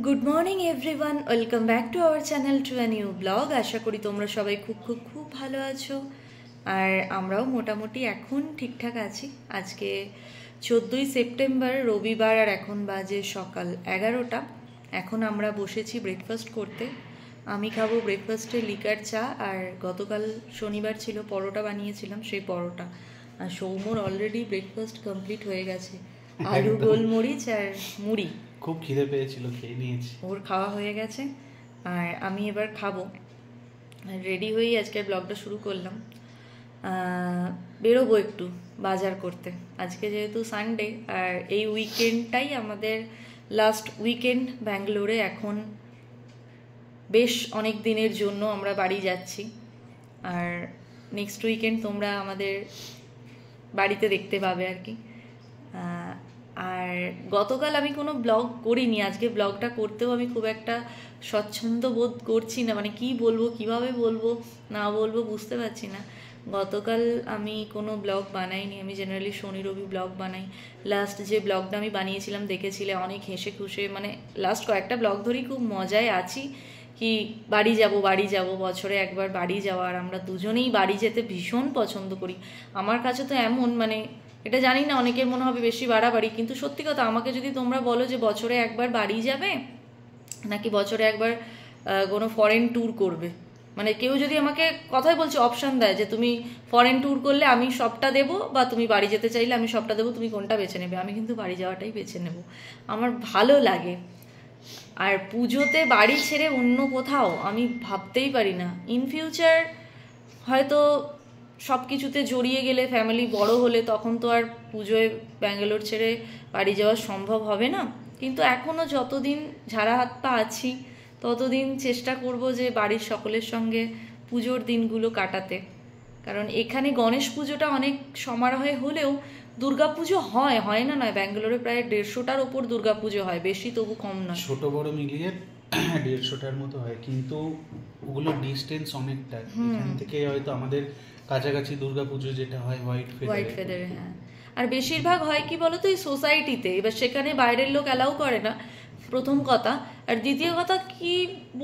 Good morning everyone, welcome back to our channel to a new blog. আশা করি তোমরা সবাই খুব খুব খুব ভালো আছো, আর আমরাও মোটামুটি এখন ঠিকঠাক আছি। আজকে 14ই সেপ্টেম্বর, রবিবার, আর এখন বাজে সকাল 11টা। এখন আমরা বসেছি ব্রেকফাস্ট করতে। আমি খাবো ব্রেকফাস্টে লিকার চা, আর গতকাল শনিবার ছিল, পরোটা বানিয়েছিলাম, সেই পরোটা। আর সৌম্যর অলরেডি ব্রেকফাস্ট কমপ্লিট হয়ে গেছে, আলু গোলমরিচ আর মুড়ি। খুব খিদে পেয়েছিল, খেয়ে নিয়েছি। ওর খাওয়া হয়ে গেছে, আর আমি এবার খাবো। রেডি হয়েই আজকের ব্লগটা শুরু করলাম। বেরোবো একটু বাজার করতে, আজকে যেহেতু সানডে, আর এই উইকেন্ডটাই আমাদের লাস্ট উইকেন্ড ব্যাঙ্গালোরে। এখন বেশ অনেক দিনের জন্য আমরা বাড়ি যাচ্ছি, আর নেক্সট উইকেন্ড তোমরা আমাদের বাড়িতে দেখতে পাবে আর কি। আর গতকাল আমি কোনো ব্লগ করিনি, আজকে ব্লগটা করতেও আমি খুব একটা স্বচ্ছন্দ বোধ করছি না, মানে কি বলবো, কিভাবে বলবো না বলবো বুঝতে পারছি না। গতকাল আমি কোনো ব্লগ বানাইনি, আমি জেনারেলি শনি রবি ব্লগ বানাই। লাস্ট যে ব্লগটা আমি বানিয়েছিলাম দেখেছিলে, অনেক হেসে খুশে, মানে লাস্ট কয়েকটা ব্লগ ধরেই খুব মজায় আছি। কি বাড়ি যাব, বছরে একবার বাড়ি যাওয়া, আর আমরা দুজনেই বাড়ি যেতে ভীষণ পছন্দ করি। আমার কাছে তো এমন, মানে এটা জানি না, অনেকের মনে হবে বেশি বাড়াবাড়ি, কিন্তু সত্যি কথা, আমাকে যদি তোমরা বলো যে বছরে একবার বাড়ি যাবে নাকি বছরে একবার কোনো ফরেন ট্যুর করবে, মানে কেউ যদি আমাকে কথাই বলছে অপশান দেয় যে তুমি ফরেন ট্যুর করলে আমি সবটা দেবো, বা তুমি বাড়ি যেতে চাইলে আমি সবটা দেবো, তুমি কোনটা বেছে নেবে? আমি কিন্তু বাড়ি যাওয়াটাই বেছে নেব, আমার ভালো লাগে। আর পুজোতে বাড়ি ছেড়ে অন্য কোথাও আমি ভাবতেই পারি না। ইন ফিউচার হয়তো সব কিছুতে জড়িয়ে গেলে, ফ্যামিলি বড় হলে, তখন তো আর পুজোয় ব্যাঙ্গালোর ছেড়ে বাড়ি যাওয়া সম্ভব হবে না। কিন্তু এখনও যতদিন ঝাড়া হাত পা আছি, ততদিন চেষ্টা করব যে বাড়ির সকলের সঙ্গে পুজোর দিনগুলো কাটাতে। কারণ এখানে গণেশ পুজোটা অনেক সমারোহে হলেও দুর্গা পুজো হয়, হয় না নয়, ব্যাঙ্গালোরে প্রায় 150টার ওপর দুর্গা পুজো হয়, বেশি তবু কম নয়। ছোট বড় মিলিয়ে 150টার মতো হয়, কিন্তু ওগুলো ডিস্টেন্স অনেকটা। এখান থেকে হয়তো আমাদের কাছাকাছি দুর্গা পুজো যেটা হয় হোয়াইট ফেদারে, হ্যাঁ। আর বেশিরভাগ হয় কি বলতো, এই সোসাইটিতে, এবার সেখানে বাইরের লোক অ্যালাউ করে না, প্রথম কথা। আর দ্বিতীয় কথা কি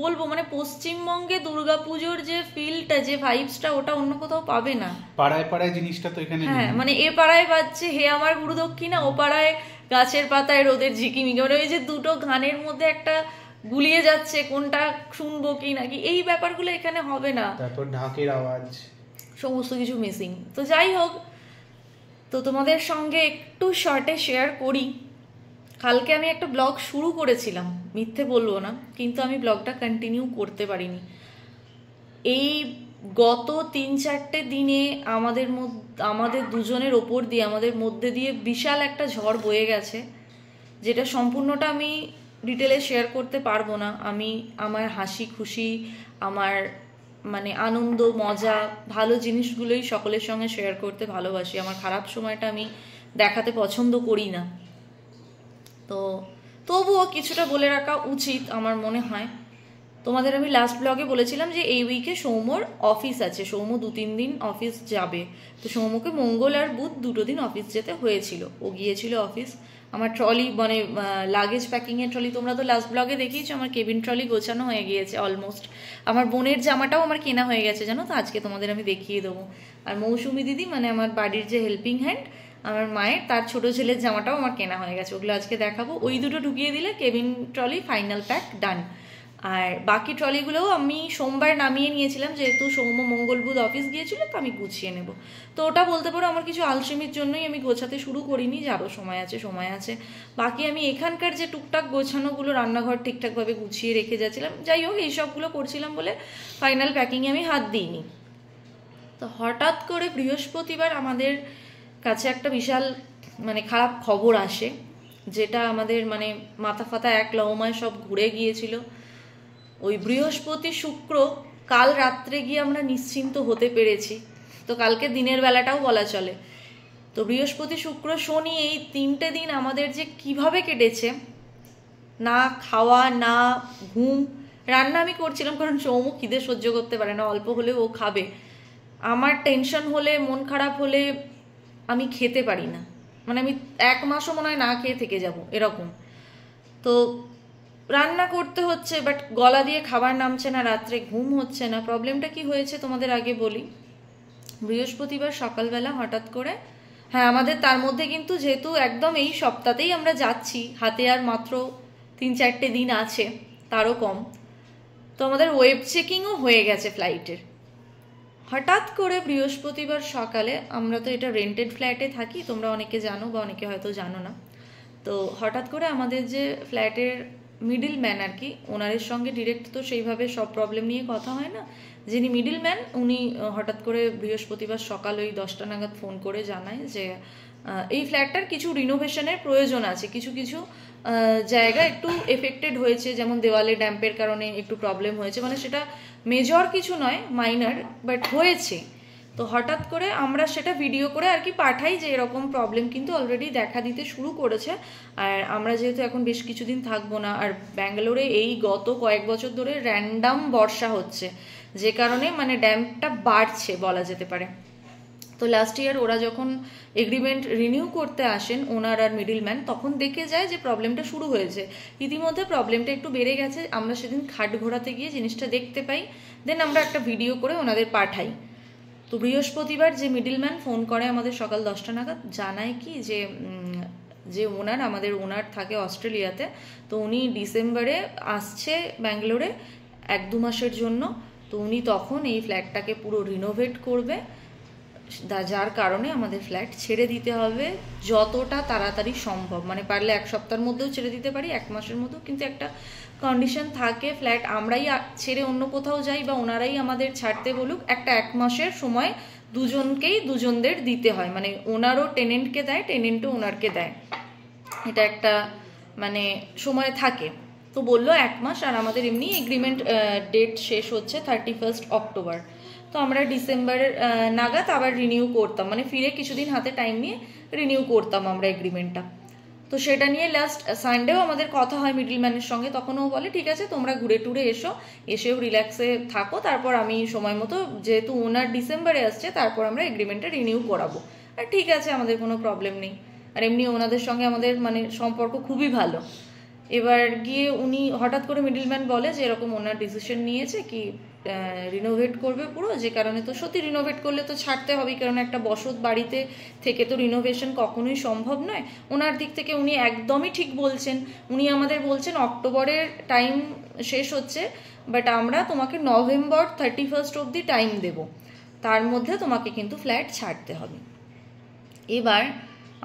বলবো, মানে পশ্চিমবঙ্গে দুর্গাপুজোর যে ফিলটা, যে ভাইবসটা, ওটা অন্য কোথাও পাবে না। পাড়ায় পাড়ায় জিনিসটা তো এখানে হ্যাঁ, নেই। মানে এ পাড়ায় বাজছে হে আমার গুরু দক্ষিণা, ও পাড়ায় গাছের পাতায় রোদের ঝিকিমিকি, মানে ওই যে দুটো গানের মধ্যে একটা গুলিয়ে যাচ্ছে, কোনটা শুনবো কি নাকি, এই ব্যাপারগুলো এখানে হবে না। তারপর ঢাকের আওয়াজ, সমস্ত কিছু মিসিং। তো যাই হোক, তো তোমাদের সঙ্গে একটু শর্টে শেয়ার করি। কালকে আমি একটা ব্লগ শুরু করেছিলাম, মিথ্যে বলবো না, কিন্তু আমি ব্লগটা কন্টিনিউ করতে পারিনি। এই গত 3-4টে দিনে আমাদের দুজনের ওপর দিয়ে, আমাদের মধ্যে দিয়ে বিশাল একটা ঝড় বয়ে গেছে, যেটা সম্পূর্ণটা আমি ডিটেলে শেয়ার করতে পারবো না। আমি আমার হাসি খুশি, আমার মানে আনন্দ মজা, ভালো জিনিসগুলোই সকলের সঙ্গে শেয়ার করতে ভালোবাসি। আমার খারাপ সময়টা আমি দেখাতে পছন্দ করি না। তো তবুও কিছুটা বলে রাখা উচিত আমার মনে হয়। তোমাদের আমি লাস্ট ব্লগে বলেছিলাম যে এই উইকে সৌম্যর অফিস আছে, সৌম্য 2-3 দিন অফিস যাবে। তো সৌম্যকে মঙ্গল আর বুধ 2 দিন অফিস যেতে হয়েছিল, ও গিয়েছিল অফিস। আমার ট্রলি, মানে লাগেজ প্যাকিংয়ের ট্রলি, তোমরা তো লাস্ট ব্লগে দেখিয়েছো, আমার কেবিন ট্রলি গোছানো হয়ে গিয়েছে অলমোস্ট। আমার বোনের জামাটাও আমার কেনা হয়ে গেছে, জানো তো, আজকে তোমাদের আমি দেখিয়ে দেবো। আর মৌসুমি দিদি, মানে আমার বাড়ির যে হেল্পিং হ্যান্ড আমার মায়ের, তার ছোট ছেলের জামাটাও আমার কেনা হয়ে গেছে, ওগুলো আজকে দেখাবো। ওই দুটো ঢুকিয়ে দিলে কেবিন ট্রলি ফাইনাল প্যাক ডান। আর বাকি ট্রলিগুলোও আমি সোমবার নামিয়ে নিয়েছিলাম, যেহেতু সৌম্য মঙ্গল বুধ অফিস গিয়েছিল, তো আমি গুছিয়ে নেব। তো ওটা বলতে পারো আমার কিছু আলসেমির জন্যই আমি গোছাতে শুরু করিনি, যে আরও সময় আছে। বাকি আমি এখানকার যে টুকটাক গোছানোগুলো, রান্নাঘর ঠিকঠাকভাবে গুছিয়ে রেখে যাচ্ছিলাম, যাই হোক এইসবগুলো করছিলাম বলে ফাইনাল প্যাকিংয়ে আমি হাত দিইনি। তো হঠাৎ করে বৃহস্পতিবার আমাদের কাছে একটা বিশাল, মানে খারাপ খবর আসে, যেটা আমাদের মানে মাথা ফাতা এক লহমায় সব ঘুরে গিয়েছিল। ওই বৃহস্পতি শুক্র কাল রাত্রে গিয়ে আমরা নিশ্চিন্ত হতে পেরেছি, তো কালকে দিনের বেলাটাও বলা চলে। তো বৃহস্পতি শুক্র শনি এই 3টে দিন আমাদের যে কিভাবে কেটেছে, না খাওয়া না ঘুম। রান্না আমি করছিলাম, কারণ সৌম্য খিদে সহ্য করতে পারে না, অল্প হলেও ও খাবে। আমার টেনশন হলে, মন খারাপ হলে আমি খেতে পারি না, মানে আমি 1 মাসও মনে হয় না খেয়ে থেকে যাব এরকম। তো রান্না করতে হচ্ছে, বাট গলা দিয়ে খাবার নামছে না, রাত্রে ঘুম হচ্ছে না। প্রবলেমটা কি হয়েছে তোমাদের আগে বলি। বৃহস্পতিবার সকালবেলা হঠাৎ করে, হ্যাঁ আমাদের তার মধ্যে কিন্তু যেহেতু একদম এই সপ্তাহতেই আমরা যাচ্ছি, হাতে আর মাত্র 3-4টে দিন আছে, তারও কম, তো আমাদের ওয়েব চেকিংও হয়ে গেছে ফ্লাইটের। হঠাৎ করে বৃহস্পতিবার সকালে, আমরা তো এটা রেন্টেড ফ্ল্যাটে থাকি, তোমরা অনেকে জানো বা অনেকে হয়তো জানো না, তো হঠাৎ করে আমাদের যে ফ্ল্যাটের মিডিল ম্যান আর কি, ওনারের সঙ্গে ডিরেক্ট তো সেইভাবে সব প্রবলেম নিয়ে কথা হয় না, যিনি মিডিল ম্যান উনি হঠাৎ করে বৃহস্পতিবার সকাল ওই 10টা নাগাদ ফোন করে জানায় যে এই ফ্ল্যাটটার কিছু রিনোভেশনের প্রয়োজন আছে, কিছু কিছু জায়গা একটু এফেক্টেড হয়েছে, যেমন দেওয়ালে ড্যাম্পের কারণে একটু প্রবলেম হয়েছে, মানে সেটা মেজর কিছু নয়, মাইনার, বাট হয়েছে। তো হঠাৎ করে আমরা সেটা ভিডিও করে আর কি পাঠাই যে এরকম প্রবলেম কিন্তু অলরেডি দেখা দিতে শুরু করেছে, আর আমরা যেহেতু এখন বেশ কিছুদিন থাকবো না, আর ব্যাঙ্গালোরে এই গত কয়েক বছর ধরে র্যান্ডাম বর্ষা হচ্ছে, যে কারণে মানে ড্যাম্পটা বাড়ছে বলা যেতে পারে। তো লাস্ট ইয়ার ওরা যখন এগ্রিমেন্ট রিনিউ করতে আসেন ওনার আর মিডিলম্যান, তখন দেখে যায় যে প্রবলেমটা শুরু হয়েছে, ইতিমধ্যে প্রবলেমটা একটু বেড়ে গেছে। আমরা সেদিন খাট ঘোরাতে গিয়ে জিনিসটা দেখতে পাই, দেন আমরা একটা ভিডিও করে ওনাদের পাঠাই। তো বৃহস্পতিবার যে মিডিলম্যান ফোন করে আমাদের সকাল 10টা নাগাদ, জানায় কি যে যে ওনার, আমাদের ওনার থাকে অস্ট্রেলিয়াতে, তো উনি ডিসেম্বরে আসছে ব্যাঙ্গালোরে 1-2 মাসের জন্য, তো উনি তখন এই ফ্ল্যাটটাকে পুরো রিনোভেট করবে, যার কারণে আমাদের ফ্ল্যাট ছেড়ে দিতে হবে যতটা তাড়াতাড়ি সম্ভব, মানে পারলে 1 সপ্তাহের মধ্যেও ছেড়ে দিতে পারি, 1 মাসের মধ্যেও, কিন্তু একটা কন্ডিশন থাকে, ফ্ল্যাট আমরাই ছেড়ে অন্য কোথাও যাই বা ওনারাই আমাদের ছাড়তে বলুক, একটা 1 মাসের সময় দুজনকেই দুজনদের দিতে হয়, মানে ওনারও টেনেন্টকে দেয়, টেনেন্টও ওনারকে দেয়, এটা একটা মানে সময় থাকে। তো বললো 1 মাস, আর আমাদের এমনি এগ্রিমেন্ট ডেট শেষ হচ্ছে 31 অক্টোবর, তো আমরা ডিসেম্বরের নাগাদ আবার রিনিউ করতাম, মানে ফিরে কিছুদিন হাতে টাইম নিয়ে রিনিউ করতাম আমরা এগ্রিমেন্টটা। তো সেটা নিয়ে লাস্ট সানডেও আমাদের কথা হয় মিডলম্যানের সঙ্গে, তখন ও বলে ঠিক আছে তোমরা ঘুরে টুরে এসো, এসেও রিল্যাক্সে থাকো, তারপর আমি সময় মতো, যেহেতু ওনার ডিসেম্বরে আসছে, তারপর আমরা এগ্রিমেন্টটা রিনিউ করাবো। আর ঠিক আছে, আমাদের কোনো প্রবলেম নেই, আর এমনি ওনাদের সঙ্গে আমাদের মানে সম্পর্ক খুবই ভালো। এবার গিয়ে উনি হঠাৎ করে মিডলম্যান বলে যে এরকম ওনার ডিসিশন নিয়েছে কি রিনোভেট করবে পুরো, যে কারণে তো সত্যি রিনোভেট করলে তো ছাড়তে হবে, কারণ একটা বসত বাড়িতে থেকে তো রিনোভেশন কখনোই সম্ভব নয়। ওনার দিক থেকে উনি একদমই ঠিক বলছেন, উনি আমাদের বলছেন অক্টোবরের টাইম শেষ হচ্ছে, বাট আমরা তোমাকে নভেম্বর 31 অবধি টাইম দেব, তার মধ্যে তোমাকে কিন্তু ফ্ল্যাট ছাড়তে হবে। এবার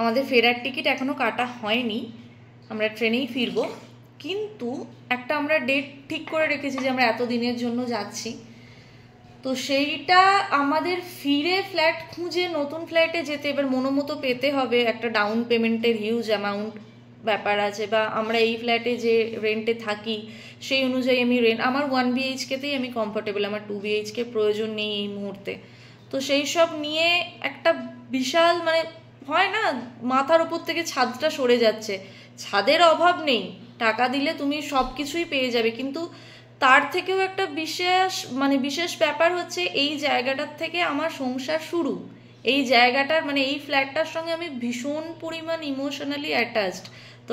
আমাদের ফেরার টিকিট এখনও কাটা হয়নি, আমরা ট্রেনেই ফিরবো, কিন্তু একটা আমরা ডেট ঠিক করে রেখেছি যে আমরা এত দিনের জন্য যাচ্ছি, তো সেইটা আমাদের ফিরে ফ্ল্যাট খুঁজে নতুন ফ্ল্যাটে যেতে এবার মনোমতো পেতে হবে, একটা ডাউন পেমেন্টের হিউজ অ্যামাউন্ট ব্যাপার আছে, বা আমরা এই ফ্ল্যাটে যে রেন্টে থাকি সেই অনুযায়ী আমি আমার 1 BHKতেই আমি কমফোর্টেবল, আমার 2 BHK প্রয়োজন নেই এই মুহূর্তে। তো সেই সব নিয়ে একটা বিশাল মানে হয় না, মাথার উপর থেকে ছাদটা সরে যাচ্ছে, ছাদের অভাব নেই, টাকা দিলে তুমি সব কিছুই পেয়ে যাবে, কিন্তু তার থেকেও একটা বিশেষ ব্যাপার হচ্ছে এই জায়গাটার থেকে আমার সংসার শুরু, এই জায়গাটার মানে এই ফ্ল্যাটটার সঙ্গে আমি ভীষণ পরিমাণ ইমোশনালি অ্যাটাচড। তো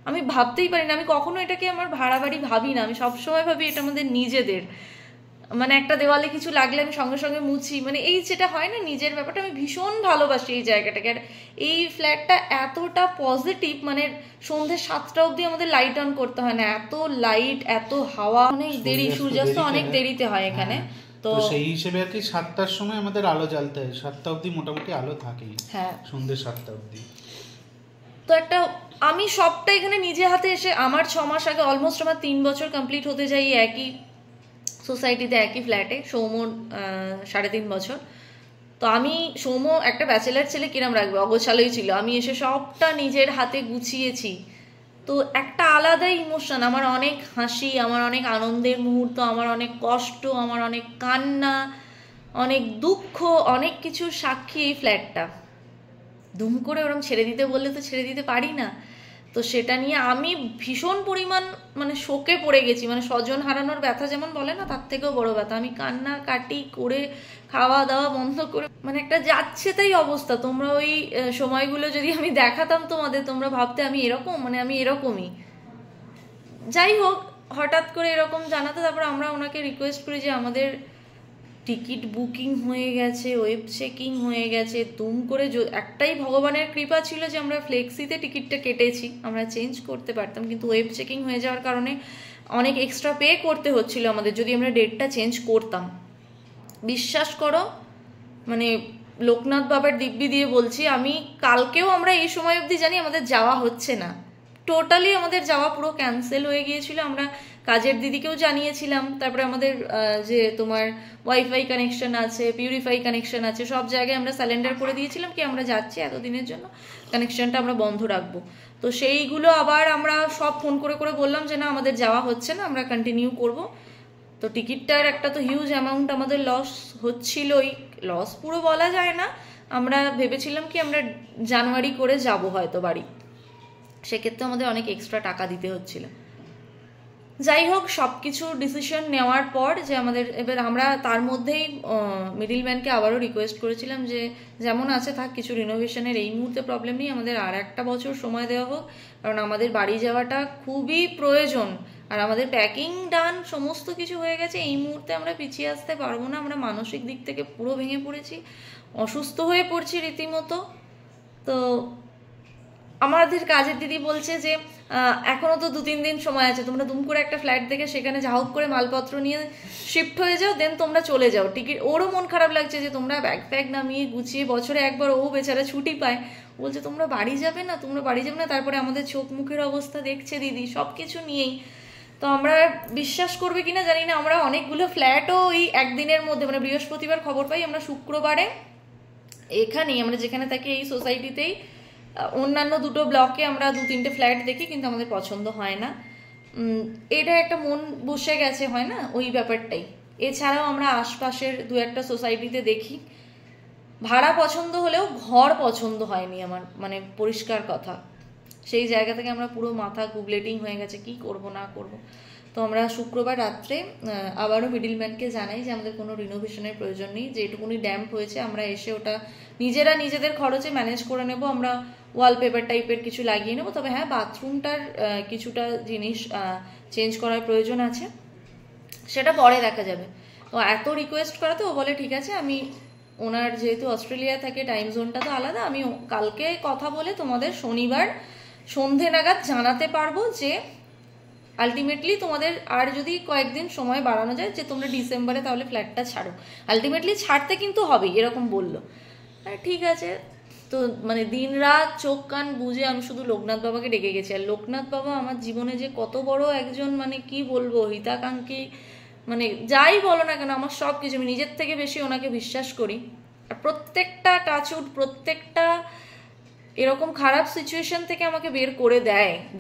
আমি ভাবতেই পারি না, আমি কখনো এটাকে আমার ভাড়া বাড়ি ভাবি না, আমি সবসময় ভাবি এটা আমাদের নিজেদের, মানে একটা দেওয়ালে কিছু লাগলে আমি সঙ্গে সঙ্গে মুছি, মানে এই যেটা হয় না নিজের ব্যাপারটা, আমি ভীষণ ভালোবাসি এই জায়গাটাকে। আর এই ফ্ল্যাটটা এতটা পজিটিভ, মানে সন্ধ্যে 7টা অবধি আমাদের লাইট অন করতে হয় না, এত লাইট, এত হাওয়া, অনেক দেরি, সূর্যাস্ত অনেক দেরিতে হয় এখানে। তো সেই হিসেবে আর কি 7টার সময় আমাদের আলো জ্বালতে হয়, 7টা অবধি মোটামুটি আলো থাকেই, হ্যাঁ সন্ধ্যে 7টা অবধি। তো একটা আমি সবটা এখানে নিজে হাতে এসে, আমার 6 মাস আগে অলমোস্ট আমার 3 বছর কমপ্লিট হতে যাই একই সোসাইটিতে, একই ফ্ল্যাটে, সৌম্যর 3.5 বছর। তো আমি, সৌম্য একটা ব্যাচেলার ছেলে কিরম রাখবে, অগোছালোই ছিল, আমি এসে সবটা নিজের হাতে গুছিয়েছি, তো একটা আলাদাই ইমোশন, আমার অনেক হাসি, আমার অনেক আনন্দের মুহূর্ত, আমার অনেক কষ্ট, আমার অনেক কান্না, অনেক দুঃখ, অনেক কিছুর সাক্ষী এই ফ্ল্যাটটা। দুম করে ওরম ছেড়ে দিতে বললে তো ছেড়ে দিতে পারি না, তো সেটা নিয়ে আমি ভীষণ পরিমাণ মানে শোকে পড়ে গেছি, মানে স্বজন হারানোর ব্যথা যেমন বলে না, তার থেকেও বড় ব্যথা। আমি কান্না কাটি করে, খাওয়া দাওয়া বন্ধ করে, মানে একটা যাচ্ছে তাই অবস্থা। তোমরা ওই সময়গুলো যদি আমি দেখাতাম তোমাদের, তোমরা ভাবতে আমি এরকম, মানে আমি এরকমই, যাই হোক, হঠাৎ করে এরকম জানাতে তারপর আমরা ওনাকে রিকোয়েস্ট করি যে আমাদের টিকিট বুকিং হয়ে গেছে, ওয়েব চেকিং হয়ে গেছে, দুম করে একটাই ভগবানের কৃপা ছিল যে আমরা ফ্লেক্সিতে টিকিটটা কেটেছি, আমরা চেঞ্জ করতে পারতাম, কিন্তু ওয়েব চেকিং হয়ে যাওয়ার কারণে অনেক এক্সট্রা পে করতে হচ্ছিল আমাদের যদি আমরা ডেটটা চেঞ্জ করতাম। বিশ্বাস করো, মানে লোকনাথ বাবার দিব্যি দিয়ে বলছি, আমি কালকেও আমরা এই সময় অবধি জানি আমাদের যাওয়া হচ্ছে না, টোটালি আমাদের যাওয়া পুরো ক্যান্সেল হয়ে গিয়েছিল। আমরা কাজের দিদিকেও জানিয়েছিলাম, তারপরে আমাদের যে তোমার ওয়াইফাই কানেকশন আছে, পিউরিফাই কানেকশন আছে, সব জায়গায় আমরা স্যালেন্ডার করে দিয়েছিলাম কি আমরা যাচ্ছি এতদিনের জন্য, কানেকশনটা আমরা বন্ধ রাখবো। তো সেইগুলো আবার আমরা সব ফোন করে করে বললাম যে না আমাদের যাওয়া হচ্ছে না, আমরা কন্টিনিউ করব। তো টিকিটটার একটা তো হিউজ অ্যামাউন্ট আমাদের লস হচ্ছিলই, লস পুরো বলা যায় না, আমরা ভেবেছিলাম কি আমরা জানুয়ারি করে যাব হয়তো বাড়ি, সেক্ষেত্রে আমাদের অনেক এক্সট্রা টাকা দিতে হচ্ছিল। যাই হোক, সব কিছু ডিসিশন নেওয়ার পর যে আমাদের এবার আমরা তার মধ্যেই মিডিল ম্যানকে আবারও রিকোয়েস্ট করেছিলাম যে যেমন আছে থাক, কিছু রিনোভেশনের এই মুহূর্তে প্রবলেম নেই, আমাদের আর একটা বছর সময় দেওয়া হোক, কারণ আমাদের বাড়ি যাওয়াটা খুবই প্রয়োজন, আর আমাদের প্যাকিং ডান, সমস্ত কিছু হয়ে গেছে, এই মুহূর্তে আমরা পিছিয়ে আসতে পারবো না, আমরা মানসিক দিক থেকে পুরো ভেঙে পড়েছি, অসুস্থ হয়ে পড়ছি রীতিমতো। তো আমাদের কাজের দিদি বলছে যে এখনো তো 2-3 দিন সময় আছে, তোমরা দুম করে একটা ফ্ল্যাট দেখে সেখানে যা হোক করে মালপত্র নিয়ে শিফট হয়ে যাও, দেন তোমরা চলে যাও। টিকিট, ওরও মন খারাপ লাগছে যে তোমরা ব্যাগ ফ্যাগ নামিয়ে গুছিয়ে, বছরে একবার ও বেচারা ছুটি পায়, বলছে তোমরা বাড়ি যাবে না, তোমরা বাড়ি যাবে না। তারপরে আমাদের চোখ মুখের অবস্থা দেখছে দিদি, সব কিছু নিয়েই। তো আমরা বিশ্বাস করবে কিনা জানি না, আমরা অনেকগুলো ফ্ল্যাটও ওই একদিনের মধ্যে, মানে বৃহস্পতিবার খবর পাই, আমরা শুক্রবারে এখানেই আমরা যেখানে থাকি এই সোসাইটিতেই অন্যান্য দুটো ব্লকে আমরা 2-3টে ফ্ল্যাট দেখি, কিন্তু আমাদের পছন্দ হয় না। এটা একটা মন বসে গেছে, হয় না ওই ব্যাপারটাই। এছাড়াও আমরা আশপাশের 2-একটা সোসাইটিতে দেখি, ভাড়া পছন্দ হলেও ঘর পছন্দ হয়নি আমার, মানে পরিষ্কার কথা। সেই জায়গা থেকে আমরা পুরো মাথা গুবলেটিং হয়ে গেছে, কি করব না করব। তো আমরা শুক্রবার রাত্রে আবারও মিডিলম্যানকে জানাই যে আমাদের কোনো রিনোভেশনের প্রয়োজন নেই, যেটুকুনি ড্যাম্প হয়েছে আমরা এসে ওটা নিজেরা নিজেদের খরচে ম্যানেজ করে নেব, আমরা ওয়ালপেপার টাইপের কিছু লাগিয়ে নেবো। তবে হ্যাঁ, বাথরুমটার কিছুটা জিনিস চেঞ্জ করার প্রয়োজন আছে, সেটা পরে দেখা যাবে। তো এত রিকোয়েস্ট করাতে ও বলে ঠিক আছে, আমি ওনার যেহেতু অস্ট্রেলিয়া থাকে, টাইম জোনটা তো আলাদা, আমি কালকে কথা বলে তোমাদের শনিবার সন্ধে নাগাদ জানাতে পারবো যে আলটিমেটলি তোমাদের আর যদি কয়েকদিন সময় বাড়ানো যায়, যে তোমরা ডিসেম্বরে তাহলে ফ্ল্যাটটা ছাড়ো, আলটিমেটলি ছাড়তে কিন্তু হবেই, এরকম বললো। ঠিক আছে। তো মানে দিন রাত চোখ কান বুঝে আমি শুধু লোকনাথ বাবাকে ডেকে গেছি। আর লোকনাথ বাবা আমার জীবনে যে কত বড় একজন, মানে কি বলবো, হিতাকাঙ্ক্ষী, মানে যাই বলো না কেন, আমার সব কিছু, আমি নিজের থেকে বেশি ওনাকে বিশ্বাস করি। আর প্রত্যেকটা টাচউড, প্রত্যেকটা এরকম খারাপ সিচুয়েশন থেকে আমাকে বের করে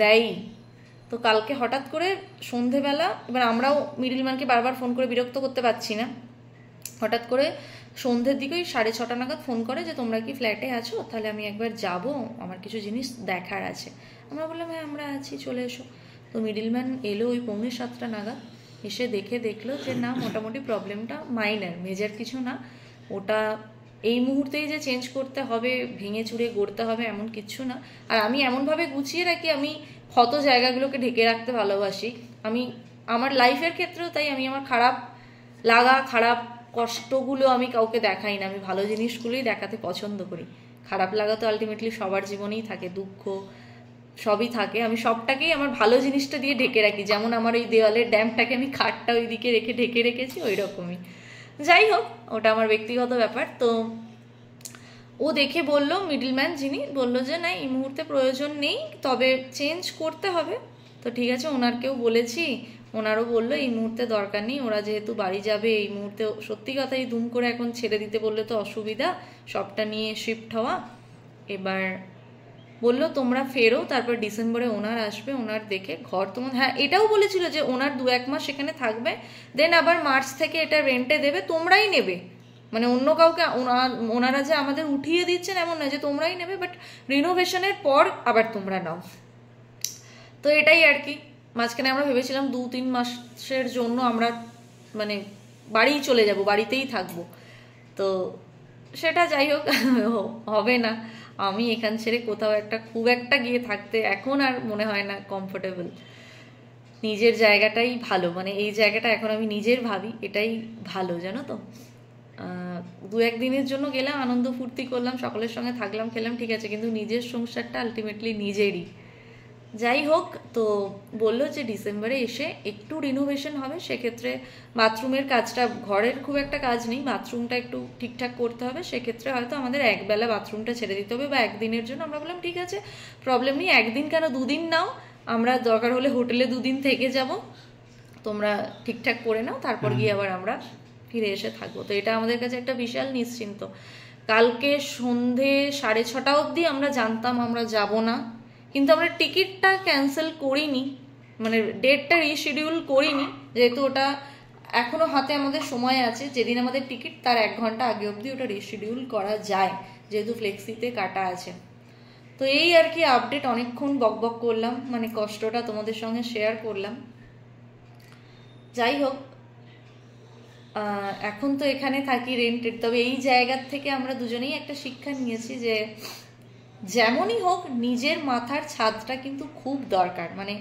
দেয়ই। তো কালকে হঠাৎ করে সন্ধেবেলা, এবার আমরাও মিডিলম্যানকে বারবার ফোন করে বিরক্ত করতে পারছি না, হঠাৎ করে সন্ধ্যের দিকেই 6:30 নাগাদ ফোন করে যে তোমরা কি ফ্ল্যাটে আছো, তাহলে আমি একবার যাব, আমার কিছু জিনিস দেখার আছে। আমরা বললাম হ্যাঁ আমরা আছি, চলে এসো। তো মিডিলম্যান এলো ওই 6:45 নাগাদ, এসে দেখলো যে না, মোটামুটি প্রবলেমটা মাইনার, মেজর কিছু না, ওটা এই মুহূর্তেই যে চেঞ্জ করতে হবে, ভেঙে চুরে গড়তে হবে এমন কিছু না। আর আমি এমনভাবে গুছিয়ে রাখি, আমি ক্ষত জায়গাগুলোকে ঢেকে রাখতে ভালোবাসি। আমি আমার লাইফের ক্ষেত্রেও তাই, আমি আমার খারাপ লাগা, খারাপ কষ্টগুলো আমি কাউকে দেখাই না, আমি ভালো জিনিসগুলোই দেখাতে পছন্দ করি। খারাপ লাগা তো আলটিমেটলি সবার জীবনেই থাকে, দুঃখ সবই থাকে, আমি সবটাকেই আমার ভালো জিনিসটা দিয়ে ঢেকে রাখি। যেমন আমার ওই দেওয়ালের ড্যাম্পটাকে আমি খাটটা ওই দিকে রেখে ঢেকে রেখেছি, ওই রকমই। যাই হোক, ওটা আমার ব্যক্তিগত ব্যাপার। তো ও দেখে বলল, মিডলম্যান যিনি, বললো যে না এই মুহূর্তে প্রয়োজন নেই, তবে চেঞ্জ করতে হবে। তো ঠিক আছে, ওনারকেও বলেছি, ওনারও বললো এই মুহূর্তে দরকার নেই, ওরা যেহেতু বাড়ি যাবে এই মুহূর্তে, সত্যি কথাই দুম করে এখন ছেড়ে দিতে বললে তো অসুবিধা, সবটা নিয়ে শিফট হওয়া। এবার বললো তোমরা ফেরো, তারপর ডিসেম্বরে ওনার আসবে, ওনার দেখে ঘর তোমার, হ্যাঁ এটাও বলেছিল যে ওনার 2-1 মাস সেখানে থাকবে, দেন আবার মার্চ থেকে এটা রেন্টে দেবে, তোমরাই নেবে, মানে অন্য কাউকে, ওনারা যে আমাদের উঠিয়ে দিচ্ছেন এমন না, যে তোমরাই নেবে, বাট রিনোভেশনের পর আবার তোমরা নাও। তো এটাই আর কি। মাঝখানে আমরা ভেবেছিলাম 2-3 মাসের জন্য আমরা মানে বাড়িই চলে যাব, বাড়িতেই থাকবো, তো সেটা যাই হোক হবে না। আমি এখান ছেড়ে কোথাও একটা খুব একটা গিয়ে থাকতে এখন আর মনে হয় না কমফোর্টেবল। নিজের জায়গাটাই ভালো, মানে এই জায়গাটা এখন আমি নিজের ভাবি এটাই ভালো, জানো তো। দু একদিনের জন্য গেলাম, আনন্দ ফুর্তি করলাম, সকলের সঙ্গে থাকলাম, খেলাম, ঠিক আছে, কিন্তু নিজের সংসারটা আলটিমেটলি নিজেরই। যাই হোক, তো বললো যে ডিসেম্বরে এসে একটু রিনোভেশন হবে, সেক্ষেত্রে বাথরুমের কাজটা, ঘরের খুব একটা কাজ নেই, বাথরুমটা একটু ঠিকঠাক করতে হবে, সেক্ষেত্রে হয়তো আমাদের একবেলা বাথরুমটা ছেড়ে দিতে হবে বা একদিনের জন্য। আমরা বললাম ঠিক আছে, প্রবলেম নেই, একদিন কেন 2 দিন নাও, আমরা দরকার হলে হোটেলে 2 দিন থেকে যাব, তোমরা ঠিকঠাক করে নাও, তারপর গিয়ে আবার আমরা ফিরে এসে থাকবো। তো এটা আমাদের কাছে একটা বিশাল নিশ্চিন্ত। কালকে সন্ধে 6:30 অবধি আমরা জানতাম আমরা যাব না, কিন্তু আমরা টিকিটটা ক্যান্সেল করিনি, মানে ডেটটা রিশিডিউল করিনি, যেহেতু ওটা এখনো হাতে আমাদের সময় আছে, যেদিন আমাদের টিকিট তার 1 ঘন্টা আগে অবধি ওটা রিশিডিউল করা যায়, যেহেতু ফ্লেক্সিতে কাটা আছে। তো এই আর কি আপডেট, অনেকক্ষণ বকবক করলাম, মানে কষ্টটা তোমাদের সঙ্গে শেয়ার করলাম। যাই হোক, এখন তো এখানে থাকি রেন্টেড, তবে এই জায়গার থেকে আমরা দুজনেই একটা শিক্ষা নিয়েছি যে যেমনই হোক নিজের মাথার ছাদটা কিন্তু খুব দরকার, মানে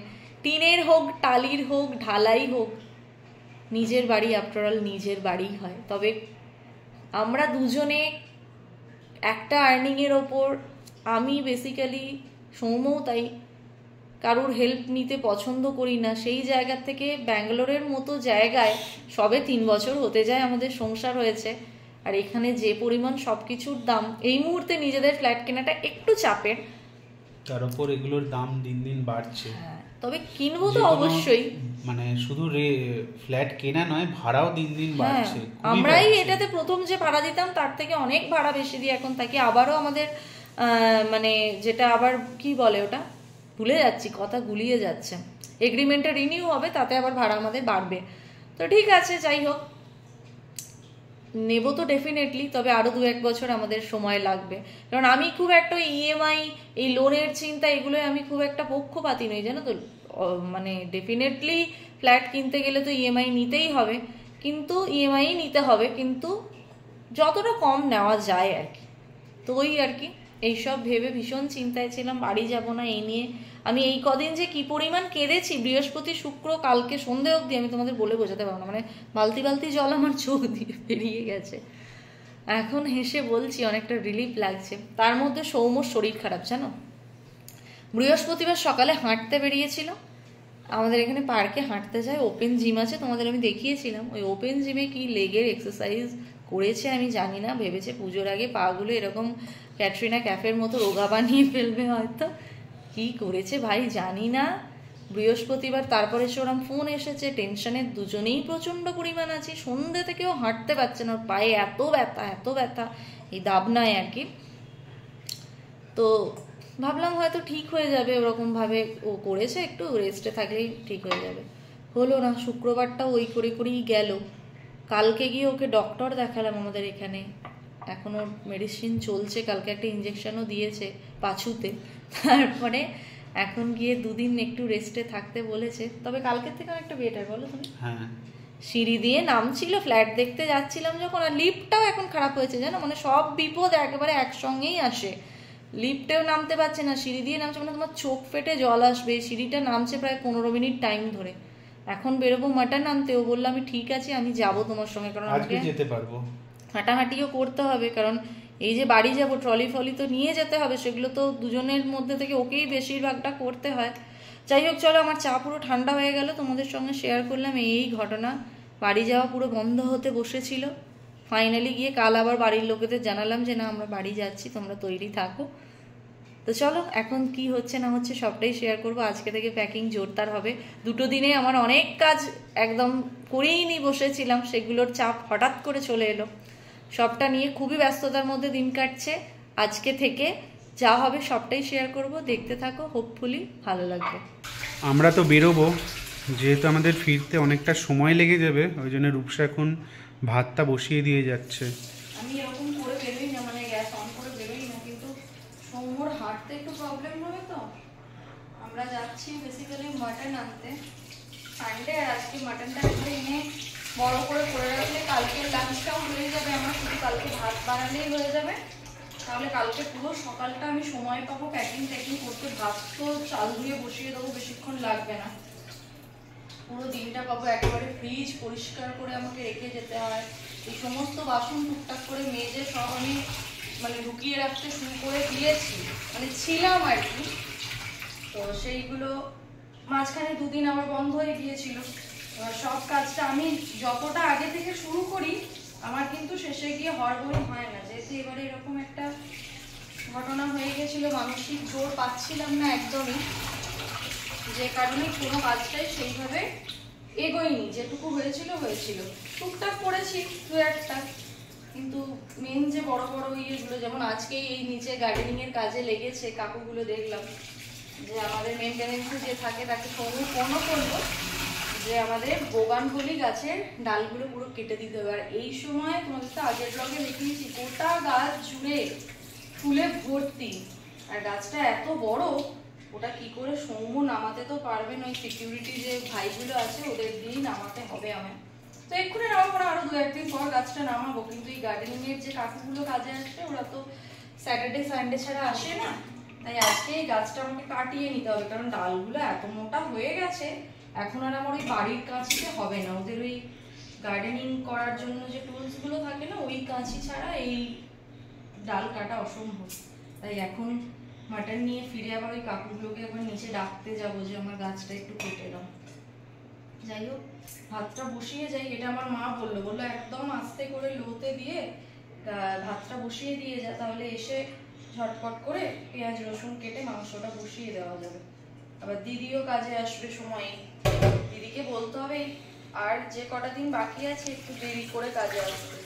টিনের হোক, টালির হোক, ঢালাই হোক, নিজের বাড়ি আফটারঅল নিজের বাড়িই হয়। তবে আমরা দুজনে একটা আর্নিংয়ের ওপর, আমি বেসিক্যালি, সৌম্যও তাই, কারোর হেল্প নিতে পছন্দ করি না, সেই জায়গা থেকে ব্যাঙ্গালোরের মতো জায়গায় সবে 3 বছর হতে যায় আমাদের সংসার হয়েছে, আর এখানে যে পরিমাণ সব কিছুর দাম, এই মুহূর্তে নিজেদের ফ্ল্যাট কেনাটা একটু চাপের, তার উপর এগুলোর দাম দিন দিন বাড়ছে। তবে কিনবো তো অবশ্যই, মানে শুধু ফ্ল্যাট কেনা নয়, ভাড়াও দিন দিন বাড়ছে। আমরাই এটাতে প্রথম যে ভাড়া দিতাম তার থেকে অনেক ভাড়া বেশি দিয়ে এখন থাকি। আবারও আমাদের মানে যেটা আবার কি বলে ওটা, ভুলে যাচ্ছি, কথা গুলিয়ে যাচ্ছে, এগ্রিমেন্টটা রিনিউ হবে, তাতে আবার ভাড়া আমাদের বাড়বে। তো ঠিক আছে, যাই হোক, নেব তো ডেফিনেটলি, তবে আরও 2-1 বছর আমাদের সময় লাগবে, কারণ আমি খুব একটা ইএমআই, এই লোনের চিন্তা, এগুলোই আমি খুব একটা পক্ষপাতী নই, জানো তো। মানে ডেফিনেটলি ফ্ল্যাট কিনতে গেলে তো ইএমআই নিতেই হবে, কিন্তু ইএমআই নিতে হবে, কিন্তু যতটা কম নেওয়া যায় আর কি। তো ওই আর কি, এইসব ভেবে ভীষণ চিন্তায় ছিলাম, বাড়ি যাব না এই নিয়ে। আমি এই কদিন যে কি পরিমাণ কেঁদেছি, বৃহস্পতি, শুক্র, কালকে সন্ধে অবধি, আমি তোমাদের বলে বোঝাতে পারবো না, মানে বালতি বালতি জল আমার চোখ দিয়ে বেরিয়ে গেছে। এখন হেসে বলছি, অনেকটা রিলিফ লাগছে। তার মধ্যে সৌম্যর শরীর খারাপ, জানো। বৃহস্পতিবার সকালে হাঁটতে বেরিয়েছিল, আমাদের এখানে পার্কে হাঁটতে যায়, ওপেন জিম আছে, তোমাদের আমি দেখিয়েছিলাম, ওই ওপেন জিমে কি লেগের এক্সারসাইজ করেছে আমি জানি না, ভেবেছে পুজোর আগে পাগুলো এরকম ক্যাটরিনা ক্যাফের মতো রোগা বানিয়ে ফেলবে হয়তো, কি করেছে ভাই জানি না। বৃহস্পতিবার তারপরে এসে ওরম ফোন এসেছে, টেনশনের দুজনেই প্রচণ্ড পরিমাণ আছি, সন্ধ্যে থেকেও হাঁটতে পারছে না, ওর পায়ে এত ব্যথা, এই দাবনায় আর কি। তো ভাবলাম হয়তো ঠিক হয়ে যাবে, ওরকমভাবে ও করেছে, একটু রেস্টে থাকলেই ঠিক হয়ে যাবে, হলো না। শুক্রবারটাও ওই করেই গেল। কালকে গিয়ে ওকে ডক্টর দেখালাম আমাদের এখানে, এখন ওর মেডিসিন চলছে, কালকে একটা ইঞ্জেকশনও দিয়েছে পাছুতে, তারপরে এখন গিয়ে 2 দিন একটু রেস্টে থাকতে বলেছে। তবে কালকের থেকে অনেকটা বেটার, বলো তুমি। হ্যাঁ, সিঁড়ি দিয়ে নামছিল, ফ্ল্যাট দেখতে যাচ্ছিলাম যখন, আর লিফটটাও এখন খারাপ হয়েছে জানো, মানে সব বিপদ একেবারে একসঙ্গেই আসে। লিফটেও নামতে পারছে না, সিঁড়ি দিয়ে নামছে, মানে তোমার চোখ ফেটে জল আসবে। সিঁড়িটা নামছে প্রায় 15 মিনিট টাইম ধরে। এখন বেরোবো মাটন আনতে, ও বললো আমি ঠিক আছে, আমি যাবো তোমার সঙ্গে, কারণ আজকে যেতে পারবো, হাঁটাহাঁটিও করতে হবে, কারণ এই যে বাড়ি যাবো, ট্রলি ফলি তো নিয়ে যেতে হবে, সেগুলো তো দুজনের মধ্যে থেকে ওকেই বেশিরভাগটা করতে হয়। যাই হোক, চলো, আমার চা পুরো ঠান্ডা হয়ে গেল, তোমাদের সঙ্গে শেয়ার করলাম এই ঘটনা। বাড়ি যাওয়া পুরো বন্ধ হতে বসেছিল, ফাইনালি গিয়ে কাল আবার বাড়ির লোকেদের জানালাম যে না আমরা বাড়ি যাচ্ছি, তোমরা তৈরি থাকো। তো চলো, এখন কি হচ্ছে না হচ্ছে সবটাই শেয়ার করবো। আজকে থেকে প্যাকিং জোরদার হবে। 2 দিনে আমার অনেক কাজ একদম করেই নি বসেছিলাম, সেগুলোর চাপ হঠাৎ করে চলে এলো, সবটা নিয়ে খুবই ব্যস্ততার মধ্যে দিন কাটছে। আজকে থেকে যা হবে সবটাই শেয়ার করব, দেখতে থাকো, হোপফুলি ভালো লাগবে। আমরা তো বেরোবো, যেহেতু আমাদের ফিরতে অনেকটা সময় লেগে যাবে, ওই জন্য রূপসা এখন ভাতটা বসিয়ে দিয়ে যাচ্ছে। আমি এরকম করে বেরোই না, মানে গ্যাস অন করে বেরোই না, কিন্তু সৌম্যর হাঁটতে একটু প্রবলেম হবে, তো আমরা যাচ্ছি বেসিক্যালি মাটন আনতে সানডে, আর আজকে মাটনটা একটু এনে বড় করে রাখলে কালকে লাঞ্চটাও হয়ে যাবে, আমার শুধু কালকে ভাত বানালেই হয়ে যাবে, তাহলে কালকে পুরো সকালটা আমি সময় পাবো প্যাকিং করতে। ভাত তো চাল ধুয়ে বসিয়ে দেবো, বেশিক্ষণ লাগবে না। পুরো দিনটা পাবো। একেবারে ফ্রিজ পরিষ্কার করে আমাকে রেখে যেতে হয়, এই সমস্ত বাসন টুকটাক করে মেজে সব আমি মানে ঢুকিয়ে রাখতে শুরু করে দিয়েছি, মানে ছিলাম আর কি। তো সেইগুলো মাঝখানে দুদিন আমার বন্ধ হয়ে গিয়েছিল। এবার সব কাজটা আমি যতটা আগে থেকে শুরু করি আমার কিন্তু শেষে গিয়ে হড়বড়ি হয় না, যেহেতু এবারে এরকম একটা ঘটনা হয়ে গেছিল, মানসিক জোর পাচ্ছিলাম না একদমই, যে কারণে কোনো কাজটাই সেইভাবে এগোয়নি। যেটুকু হয়েছিল হয়েছিল, টুকটাক করেছি দু একটা, কিন্তু মেন যে বড় বড় ইয়েগুলো, যেমন আজকেই এই নিচে গার্ডেনিং এর কাজে লেগেছে কাকুগুলো, দেখলাম যে আমাদের মেনটেনেন্সে যে থাকে তাকে ফোনও করলো যে আমাদের বোগানভলি গাছের ডালগুলো পুরো কেটে দিতে হবে। আর এই সময় তোমাদের তো আগের ব্লগে দেখিয়েছি গোটা গাছ জুড়ে ফুলে ভর্তি, আর গাছটা এত বড়, ওটা কি করে সৌম্য নামাতে তো পারবে না, ওই সিকিউরিটি যে ভাইগুলো আছে ওদের দিয়েই নামাতে হবে আমার। তো এক্ষুনি নামাবো না, আরো দু একদিন পর গাছটা নামাবো। কিন্তু এই গার্ডেনিং এর যে কাকুগুলো কাজে আসবে ওরা তো স্যাটারডে সানডে ছাড়া আসে না, তাই আজকে এই গাছটা আমাকে কাটিয়ে নিতে হবে, কারণ ডালগুলো এত মোটা হয়ে গেছে এখন আর আমার ওই বাড়ির কাঁচিতে হবে না। ওদের ওই গার্ডেনিং করার জন্য যে টুলস গুলো থাকে না, ওই কাঁচি ছাড়া এই ডাল কাটা অসম্ভব। তাই এখন মাটন নিয়ে ফিরে আবার ওই কাকুগুলোকে একবার নিচে ডাকতে যাবো যে আমার গাছটা একটু কেটে দাও। যাই হোক, ভাতটা বসিয়ে যাই, এটা আমার মা বললো একদম আস্তে করে লোতে দিয়ে ভাতটা বসিয়ে দিয়ে যা, তাহলে এসে ঝটপট করে পেঁয়াজ রসুন কেটে মাংসটা বসিয়ে দেওয়া যাবে। আবার দিদিও কাজে আসবে সময়ে, দিদিকে বলতে হবে আর যে কটা দিন বাকি আছে একটু দেরি করে কাজে আসবে,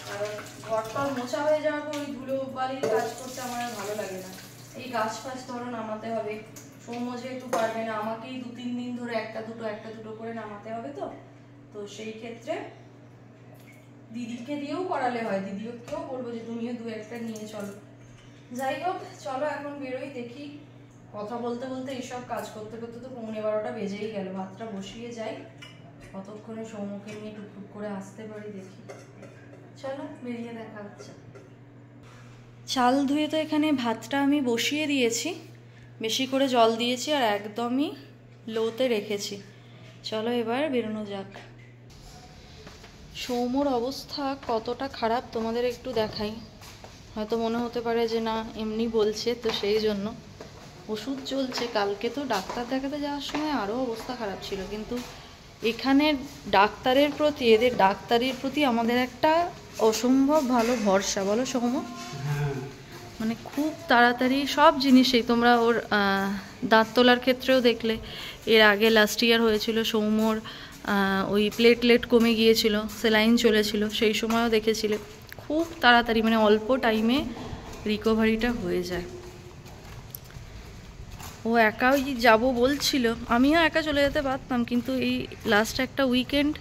কারণ ঘরটর মোছা হয়ে যাওয়ার পর ওই ধুলো বালির কাজ করতে আমার আর ভালো লাগে না। এই গাছ ফাছ ধরো নামাতে হবে, সৌম্য যেহেতু পারবে না, আমাকেই 2-3 দিন ধরে একটা দুটো করে নামাতে হবে। তো সেই ক্ষেত্রে দিদিকে দিয়েও করালে হয়, দিদিকেও বলবো যে তুমিও দু একটা নিয়ে চলো। যাই হোক, চলো এখন বেরোই, দেখি। কথা বলতে বলতে এইসব কাজ করতে করতে তো 11:15 বেজেই গেল। ভাতটা বসিয়ে যাই, কতক্ষণে সৌম্যকে নিয়ে টুকটুক করে আসতে পারি দেখি। চলো বেরিয়ে দেখা হচ্ছে। চাল ধুয়ে তো এখানে ভাতটা আমি বসিয়ে দিয়েছি, বেশি করে জল দিয়েছি আর একদমই লোতে রেখেছি। চলো এবার বেরোনো যাক। সৌম্যর অবস্থা কতটা খারাপ তোমাদের একটু দেখাই। হয়তো মনে হতে পারে যে না এমনি বলছে, তো সেই জন্য ওষুধ চলছে। কালকে তো ডাক্তার দেখাতে যাওয়ার সময় আরও অবস্থা খারাপ ছিল, কিন্তু এখানে ডাক্তারের প্রতি, এদের ডাক্তারির প্রতি আমাদের একটা অসম্ভব ভালো ভরসা, বলো সৌম্য? মানে খুব তাড়াতাড়ি সব জিনিসেই, তোমরা ওর দাঁত তোলার ক্ষেত্রেও দেখলে, এর আগে লাস্ট ইয়ার হয়েছিল সৌম্যর ওই প্লেটলেট কমে গিয়েছিল, সেলাইন চলেছিল, সেই সময়ও দেখেছিলে খুব তাড়াতাড়ি মানে অল্প টাইমে রিকভারিটা হয়ে যায়। ও একাই যাবো বলছিল, আমিও একা চলে যেতে পারতাম, কিন্তু এই লাস্ট একটা উইকেন্ড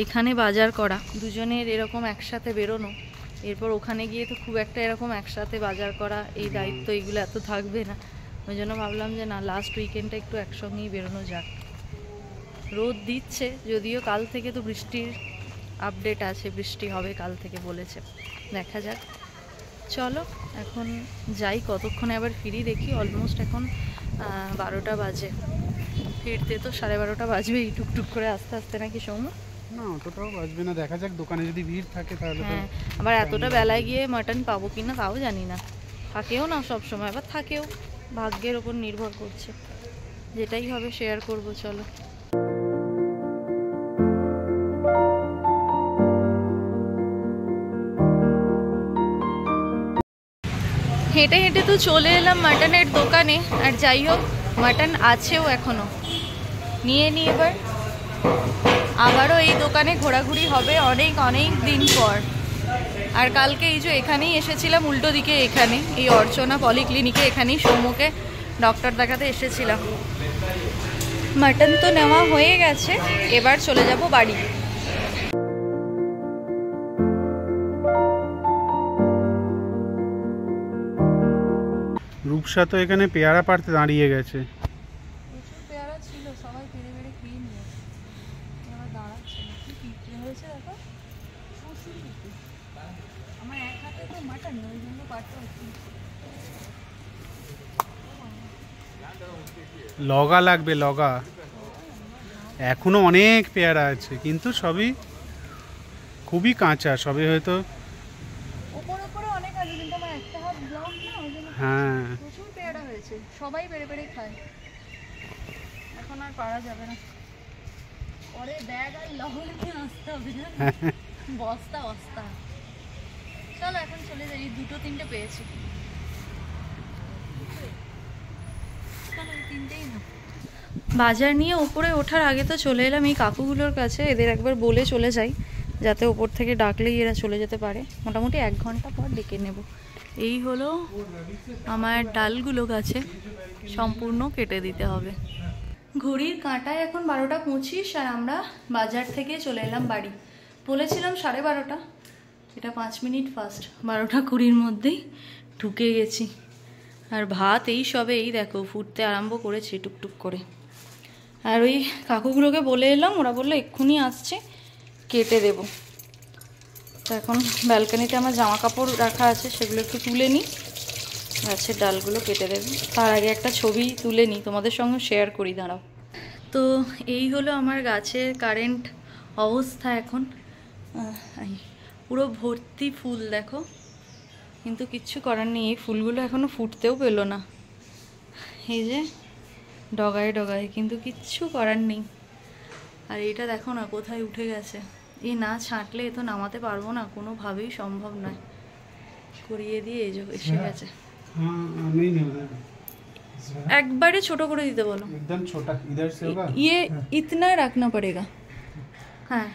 এখানে বাজার করা, দুজনের এরকম একসাথে বেরোনো, এরপর ওখানে গিয়ে তো খুব একটা এরকম একসাথে বাজার করা এই দায়িত্ব এগুলো এত থাকবে না। ওই জন্য ভাবলাম যে না, লাস্ট উইকেন্ডটা একটু একসঙ্গেই বেরোনো যাক। রোদ দিচ্ছে যদিও, কাল থেকে তো বৃষ্টির আপডেট আছে, বৃষ্টি হবে কাল থেকে বলেছে, দেখা যাক। চলো এখন যাই, কতক্ষণে আবার ফিরি দেখি। অলমোস্ট এখন 12টা বাজে, ফিরতে তো 12:30 বাজবে এই টুকটুক করে আস্তে আস্তে, নাকি সৌম্য? না অতটাও বাজবে না, দেখা যাক দোকানে যদি ভিড় থাকে তাহলে। হ্যাঁ, আবার এতটা বেলায় গিয়ে মাটন পাবো কিনা তাও জানি না, থাকেও না সব সময়, আবার থাকেও, ভাগ্যের ওপর নির্ভর করছে, যেটাই হবে শেয়ার করব। চলো হেঁটে হেঁটে তো চলে এলাম মাটনের দোকানে, আর যাই হোক মাটন আছেও এখনো, নিয়ে নিই এবার। আবারও এই দোকানে ঘোরাঘুরি হবে অনেক অনেক দিন পর। আর কালকে এই যে এখানেই এসেছিলাম, উল্টো দিকে এখানে এই অর্চনা পলিক্লিনিকে, এখানেই সৌম্যকে ডক্টর দেখাতে এসেছিলাম। মাটন তো নেওয়া হয়ে গেছে, এবার চলে যাব বাড়ি। রূপসা তো এখানে পেয়ারা পাড়তে দাঁড়িয়ে গেছে। প্রচুর পেয়ারা ছিল, সবাই পেরে পেরে খেয়ে নিয়েছে, এবার দাঁড়াচ্ছে না। কি পিঁপড়ে হয়েছে দেখো, প্রচুর পিঁপড়ে। আমার এক হাতে তো মাটন, ওই জন্য পারতে হচ্ছে। লগা লাগবে, লগা। এখনো অনেক পেয়ারা আছে, কিন্তু সবই খুবই কাঁচা, সবে হয়তো। উপরে অনেক আছে, কিন্তু আমার একটা হাত ব্লক না, ওই জন্য হ্যাঁ, প্রচুর পেয়ারা হয়েছে, সবাই পেরে পেরে খায়। এখন আর পারা যাবে না, পরে ব্যাগ আর লবণ নিয়ে আসতে হবে না, বস্তা বস্তা। চলো এখন চলে যাই, 2-3টে পেয়েছি। বাজার নিয়ে উপরে ওঠার আগে তো চলে এলাম এই কাকুগুলোর কাছে, এদের একবার বলে চলে যাই যাতে ওপর থেকে ডাকলেই এরা চলে যেতে পারে। মোটামুটি 1 ঘন্টা পর ডেকে নেব। এই হলো আমার ডালগুলো গাছে, সম্পূর্ণ কেটে দিতে হবে। ঘড়ির কাঁটায় এখন 12টা 25, আর আমরা বাজার থেকে চলে এলাম বাড়ি। বলেছিলাম 12:30, এটা 5 মিনিট ফাস্ট, 12টা 20 মধ্যেই ঢুকে গেছি। আর ভাত এই সবে এই দেখো ফুটতে আরম্ভ করেছি টুকটুক করে। আর ওই কাকুগুলোকে বলে এলাম, ওরা বললো এক্ষুনি আসছে, কেটে দেব। তো এখন ব্যালকানিতে আমার জামা কাপড় রাখা আছে, সেগুলো একটু তুলে নিই, গাছের ডালগুলো কেটে দেব। তার আগে একটা ছবি তুলে নিই, তোমাদের সঙ্গে শেয়ার করি, দাঁড়াও। তো এই হলো আমার গাছের কারেন্ট অবস্থা এখন। পুরো ভর্তি ফুল দেখো, কিন্তু কিচ্ছু করার নেই, এই ফুলগুলো এখনও ফুটতেও পেলো না। এই যে ডগায় ডগায়, কিন্তু কিচ্ছু করার নেই। আর এটা দেখো না কোথায় উঠে গেছে, এই না ছাঁটলে এ তো নামাতে পারবো না, কোনোভাবেই সম্ভব নয়। করিয়ে দিয়ে এই যে এসে গেছে। একবারে ছোট করে দিতে বলো, একদম ছোটা, ইধার সে হোগা ये इतना रखना पड़ेगा। हाँ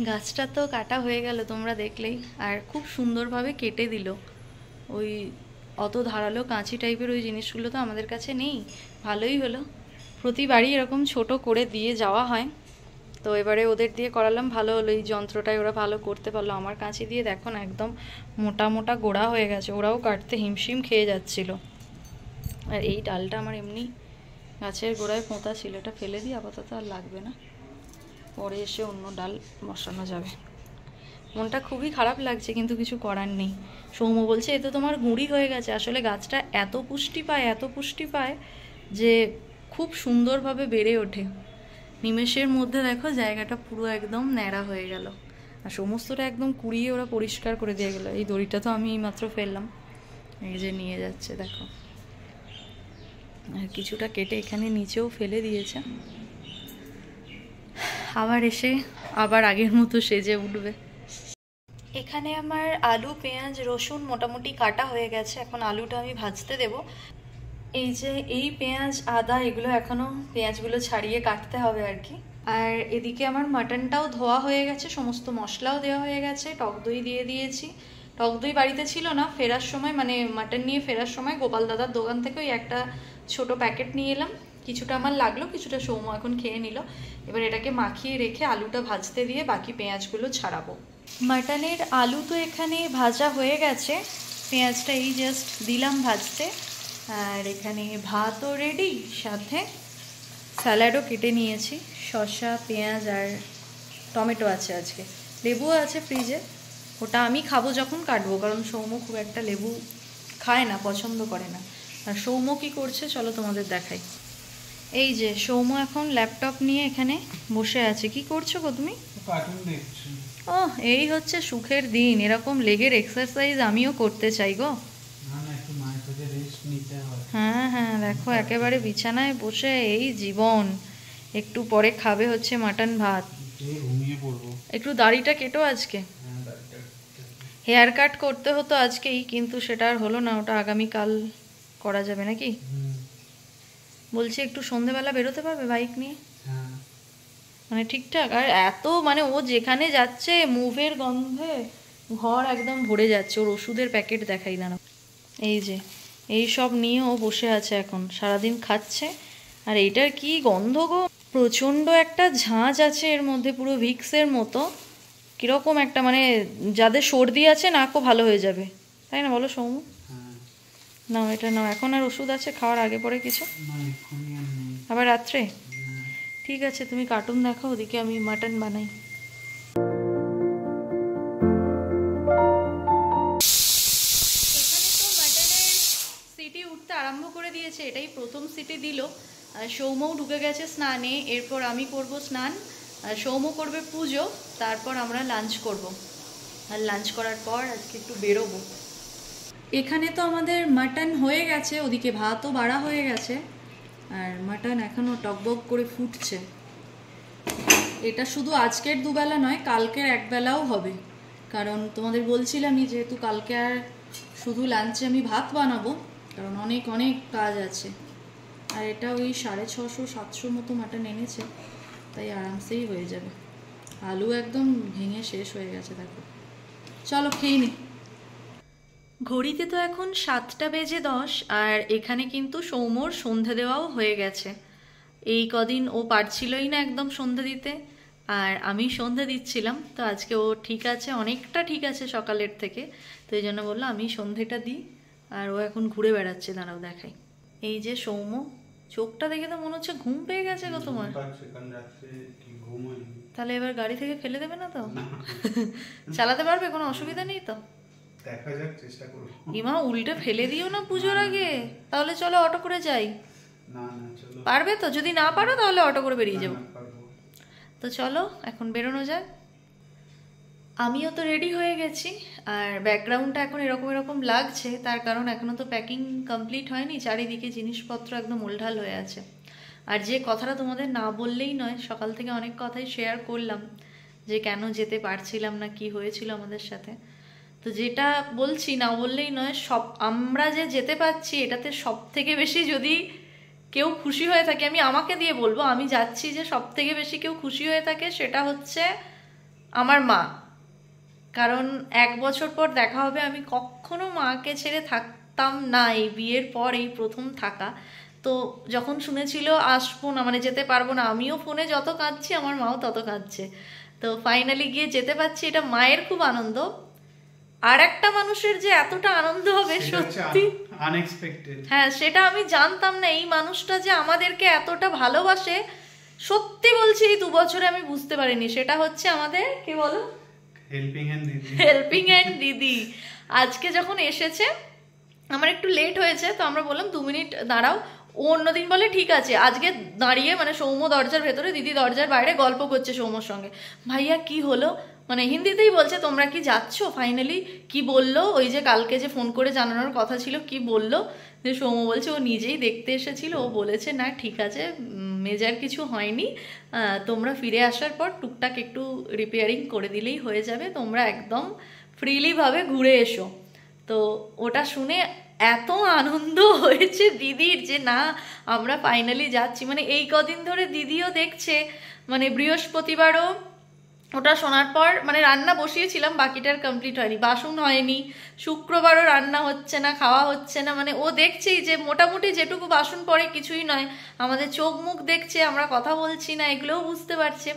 গাছটা তো কাটা হয়ে গেল তোমরা দেখলেই, আর খুব সুন্দরভাবে কেটে দিল। ওই অত ধারালো কাঁচি টাইপের ওই জিনিসগুলো তো আমাদের কাছে নেই, ভালোই হলো। প্রতিবারই এরকম ছোট করে দিয়ে যাওয়া হয়, তো এবারে ওদের দিয়ে করালাম, ভালো হলো। এই যন্ত্রটাই ওরা ভালো করতে পারলো, আমার কাঁচি দিয়ে দেখো না একদম মোটা মোটা গোড়া হয়ে গেছে, ওরাও কাটতে হিমশিম খেয়ে যাচ্ছিল। আর এই ডালটা আমার এমনি গাছের গোড়ায় পোঁতা ছিল, এটা ফেলে দিই আপাতত, আর লাগবে না, পরে এসে অন্য ডাল বসানো যাবে। মনটা খুবই খারাপ লাগছে, কিন্তু কিছু করার নেই। সৌম্য বলছে এ তো তোমার গুঁড়ি হয়ে গেছে, আসলে গাছটা এত পুষ্টি পায়, এত পুষ্টি পায় যে খুব সুন্দরভাবে বেড়ে ওঠে। নিমেষের মধ্যে দেখো জায়গাটা পুরো একদম ন্যাড়া হয়ে গেল, আর সমস্তটা একদম কুড়িয়ে ওরা পরিষ্কার করে দিয়ে গেলো। এই দড়িটা তো আমি এইমাত্র ফেললাম, এই যে নিয়ে যাচ্ছে দেখো। আর কিছুটা কেটে এখানে নিচেও ফেলে দিয়েছে, আবার এসে আবার আগের মতো সেজে উঠবে। এখানে আমার আলু পেঁয়াজ রসুন মোটামুটি কাটা হয়ে গেছে, এখন আলুটা আমি ভাজতে দেব। এই যে এই পেঁয়াজ আদা এগুলো এখনও পেঁয়াজগুলো ছাড়িয়ে কাটতে হবে আর কি। আর এদিকে আমার মাটনটাও ধোয়া হয়ে গেছে, সমস্ত মশলাও দেওয়া হয়ে গেছে, টক দই দিয়ে দিয়েছি। টক দই বাড়িতে ছিল না, ফেরার সময় মানে মাটন নিয়ে ফেরার সময় গোপাল দাদার দোকান থেকে ওই একটা ছোট প্যাকেট নিয়ে এলাম, কিছুটা আমার লাগলো, কিছুটা সৌম্য এখন খেয়ে নিল। এবার এটাকে মাখিয়ে রেখে আলুটা ভাজতে দিয়ে বাকি পেঁয়াজগুলো ছাড়াবো। মাটনের আলু তো এখানে ভাজা হয়ে গেছে, পেঁয়াজটা এই জাস্ট দিলাম ভাজতে। আর এখানে ভাতও রেডি, সাথে স্যালাডও কেটে নিয়েছি, শসা পেঁয়াজ আর টমেটো আছে, আজকে লেবুও আছে ফ্রিজে, ওটা আমি খাবো যখন কাটবো, কারণ সৌম্য খুব একটা লেবু খায় না, পছন্দ করে না। আর সৌম্য কী করছে চলো তোমাদের দেখাই। এই যে সৌম্য এখন ল্যাপটপ নিয়ে এখানে বসে আছে। কি করছো গো তুমি? কার্টুন দেখছি। ও এই হচ্ছে সুখের দিন, এরকম লেগের এক্সারসাইজ আমিও করতে চাই গো। হ্যাঁ হ্যাঁ দেখো একেবারে বিছানায় বসে এই জীবন। একটু পরে খাবে হচ্ছে মাটন ভাত, একটু দাড়িটা কেটো আজকে। হেয়ার কাট করতে হতো আজকেই, কিন্তু সেটা আর হলো না, ওটা আগামীকাল করা যাবে নাকি। বলছি একটু সন্ধেবেলা বেরোতে পারবে বাইক নিয়ে? মানে ঠিকঠাক। আর এত মানে ও যেখানে যাচ্ছে মুভের গন্ধে ঘর একদম ভরে যাচ্ছে। ওর ওষুধের প্যাকেট দেখাই দাঁড়াও, এই যে এই সব নিয়ে ও বসে আছে এখন, সারাদিন খাচ্ছে। আর এইটার কি গন্ধ গো, প্রচণ্ড একটা ঝাঁঝ আছে এর মধ্যে, পুরো ভিক্সের মতো। কীরকম একটা, মানে যাদের সর্দি আছে নাকও ভালো হয়ে যাবে, তাই না বলো সৌম্য? নাও এটা নাও, এখন আর ওষুধ আছে খাওয়ার আগে পরে কিছু? আবার রাত্রে? ঠিক আছে, তুমি কার্টুন দেখো, ওদিকে আমি মাটন বানাই। সিটি উঠতে আরম্ভ করে দিয়েছে, এটাই প্রথম সিটি দিল। সৌম্যও ঢুকে গেছে স্নানে, এরপর আমি করব স্নান, সৌম্য করবে পুজো, তারপর আমরা লাঞ্চ করব। আর লাঞ্চ করার পর আজকে একটু বেরোবো। এখানে তো আমাদের মাটন হয়ে গেছে, ওদিকে ভাতও বাড়া হয়ে গেছে, আর মাটন এখনও টকবক করে ফুটছে। এটা শুধু আজকের দুবেলা নয়, কালকের একবেলাও হবে, কারণ তোমাদের বলছিলামই যেহেতু কালকে আর শুধু লাঞ্চে আমি ভাত বানাবো, কারণ অনেক অনেক কাজ আছে। আর এটা ওই 650-700 মতো মাটন এনেছে, তাই আরামসেই হয়ে যাবে। আলু একদম ভেঙে শেষ হয়ে গেছে দেখো। চলো খেয়ে নি। ঘড়িতে তো এখন 7:10, আর এখানে কিন্তু সৌম্যর সন্ধে দেওয়াও হয়ে গেছে। এই কদিন ও পারছিলই না একদম সন্ধে দিতে, আর আমি সন্ধে দিচ্ছিলাম, তো আজকে ও ঠিক আছে, অনেকটা ঠিক আছে সকালের থেকে, তো এই জন্য বললো আমি সন্ধেটা দিই। আর ও এখন ঘুরে বেড়াচ্ছে, দাঁড়াও দেখাই। এই যে সৌম্য, চোখটা দেখে তো মনে হচ্ছে ঘুম পেয়ে গেছে গো তোমার। তাহলে এবার গাড়ি থেকে ফেলে দেবে না তো? চালাতে পারবে, কোনো অসুবিধা নেই তো? দেখা যাক, চেষ্টা করব। ইমা উল্টে ফেলে দিও না পুজোর আগে। তাহলে চলো অটো করে যাই। না না চলো। পারবে তো? যদি না পারো তাহলে অটো করে বেরিয়ে যাবো। তো চলো এখন বেরোনো যাক। আমিও তো রেডি হয়ে গেছি, আর ব্যাকগ্রাউন্ডটা এখন এরকম এরকম লাগছে, তার কারণ এখনো তো প্যাকিং কমপ্লিট হয়নি, চারিদিকে জিনিসপত্র একদম উলঢাল হয়ে আছে। আর যে কথাটা তোমাদের না বললেই নয়, সকাল থেকে অনেক কথাই শেয়ার করলাম যে কেন যেতে পারছিলাম না, কি হয়েছিল আমাদের সাথে। তো যেটা বলছি না বললেই নয়, সব আমরা যে যেতে পারছি এটাতে সব থেকে বেশি যদি কেউ খুশি হয়ে থাকে, আমি আমাকে দিয়ে বলবো, আমি যাচ্ছি যে সব থেকে বেশি কেউ খুশি হয়ে থাকে সেটা হচ্ছে আমার মা। কারণ 1 বছর পর দেখা হবে, আমি কখনো মাকে ছেড়ে থাকতাম না, এই বিয়ের পর এই প্রথম থাকা। তো যখন শুনেছিল আসবো না, মানে যেতে পারবো না, আমিও ফোনে যত কাঁদছি আমার মাও তত কাঁদছে। তো ফাইনালি গিয়ে যেতে পারছি, এটা মায়ের খুব আনন্দ। আর একটা মানুষের যে এতটা আনন্দ হবে সত্যি আনএক্সপেক্টেড, হ্যাঁ সেটা আমি জানতাম না। এই মানুষটা যে আমাদেরকে এতটা ভালোবাসে, সত্যি বলছি এই 2 বছরে আমি বুঝতে পারিনি। সেটা হচ্ছে আমাদের, কে বলো, হেল্পিং হ্যান্ড দিদি। আজকে যখন এসেছে, আমার একটু লেট হয়েছে, তো আমরা বললাম 2 মিনিট দাঁড়াও। ও অন্যদিন বলে ঠিক আছে, আজকে দাঁড়িয়ে, মানে সৌম্য দরজার ভেতরে, দিদি দরজার বাইরে গল্প করছে সৌম্যর সঙ্গে। ভাইয়া কি হলো, মানে হিন্দিতেই বলছে, তোমরা কি যাচ্ছ ফাইনালি? কি বললো, ওই যে কালকে যে ফোন করে জানানোর কথা ছিল, কি বললো? যে সৌম্য বলছে ও নিজেই দেখতে এসেছিল, ও বলেছে না ঠিক আছে, মেজার কিছু হয়নি, তোমরা ফিরে আসার পর টুকটাক একটু রিপেয়ারিং করে দিলেই হয়ে যাবে, তোমরা একদম ফ্রিলিভাবে ঘুরে এসো। তো ওটা শুনে এত আনন্দ হয়েছে দিদির যে না আমরা ফাইনালি যাচ্ছি। মানে এই কদিন ধরে দিদিও দেখছে, মানে বৃহস্পতিবারও ওটা শোনার পর, মানে রান্না বসিয়েছিলাম, বাকিটার কমপ্লিট হয়নি, বাসন হয়নি, শুক্রবারও রান্না হচ্ছে না, খাওয়া হচ্ছে না, মানে ও দেখছেই যে মোটামুটি যেটুকু বাসন পড়ে কিছুই নয়, আমাদের চোখ মুখ দেখছে, আমরা কথা বলছি না, এগুলোও বুঝতে পারছে।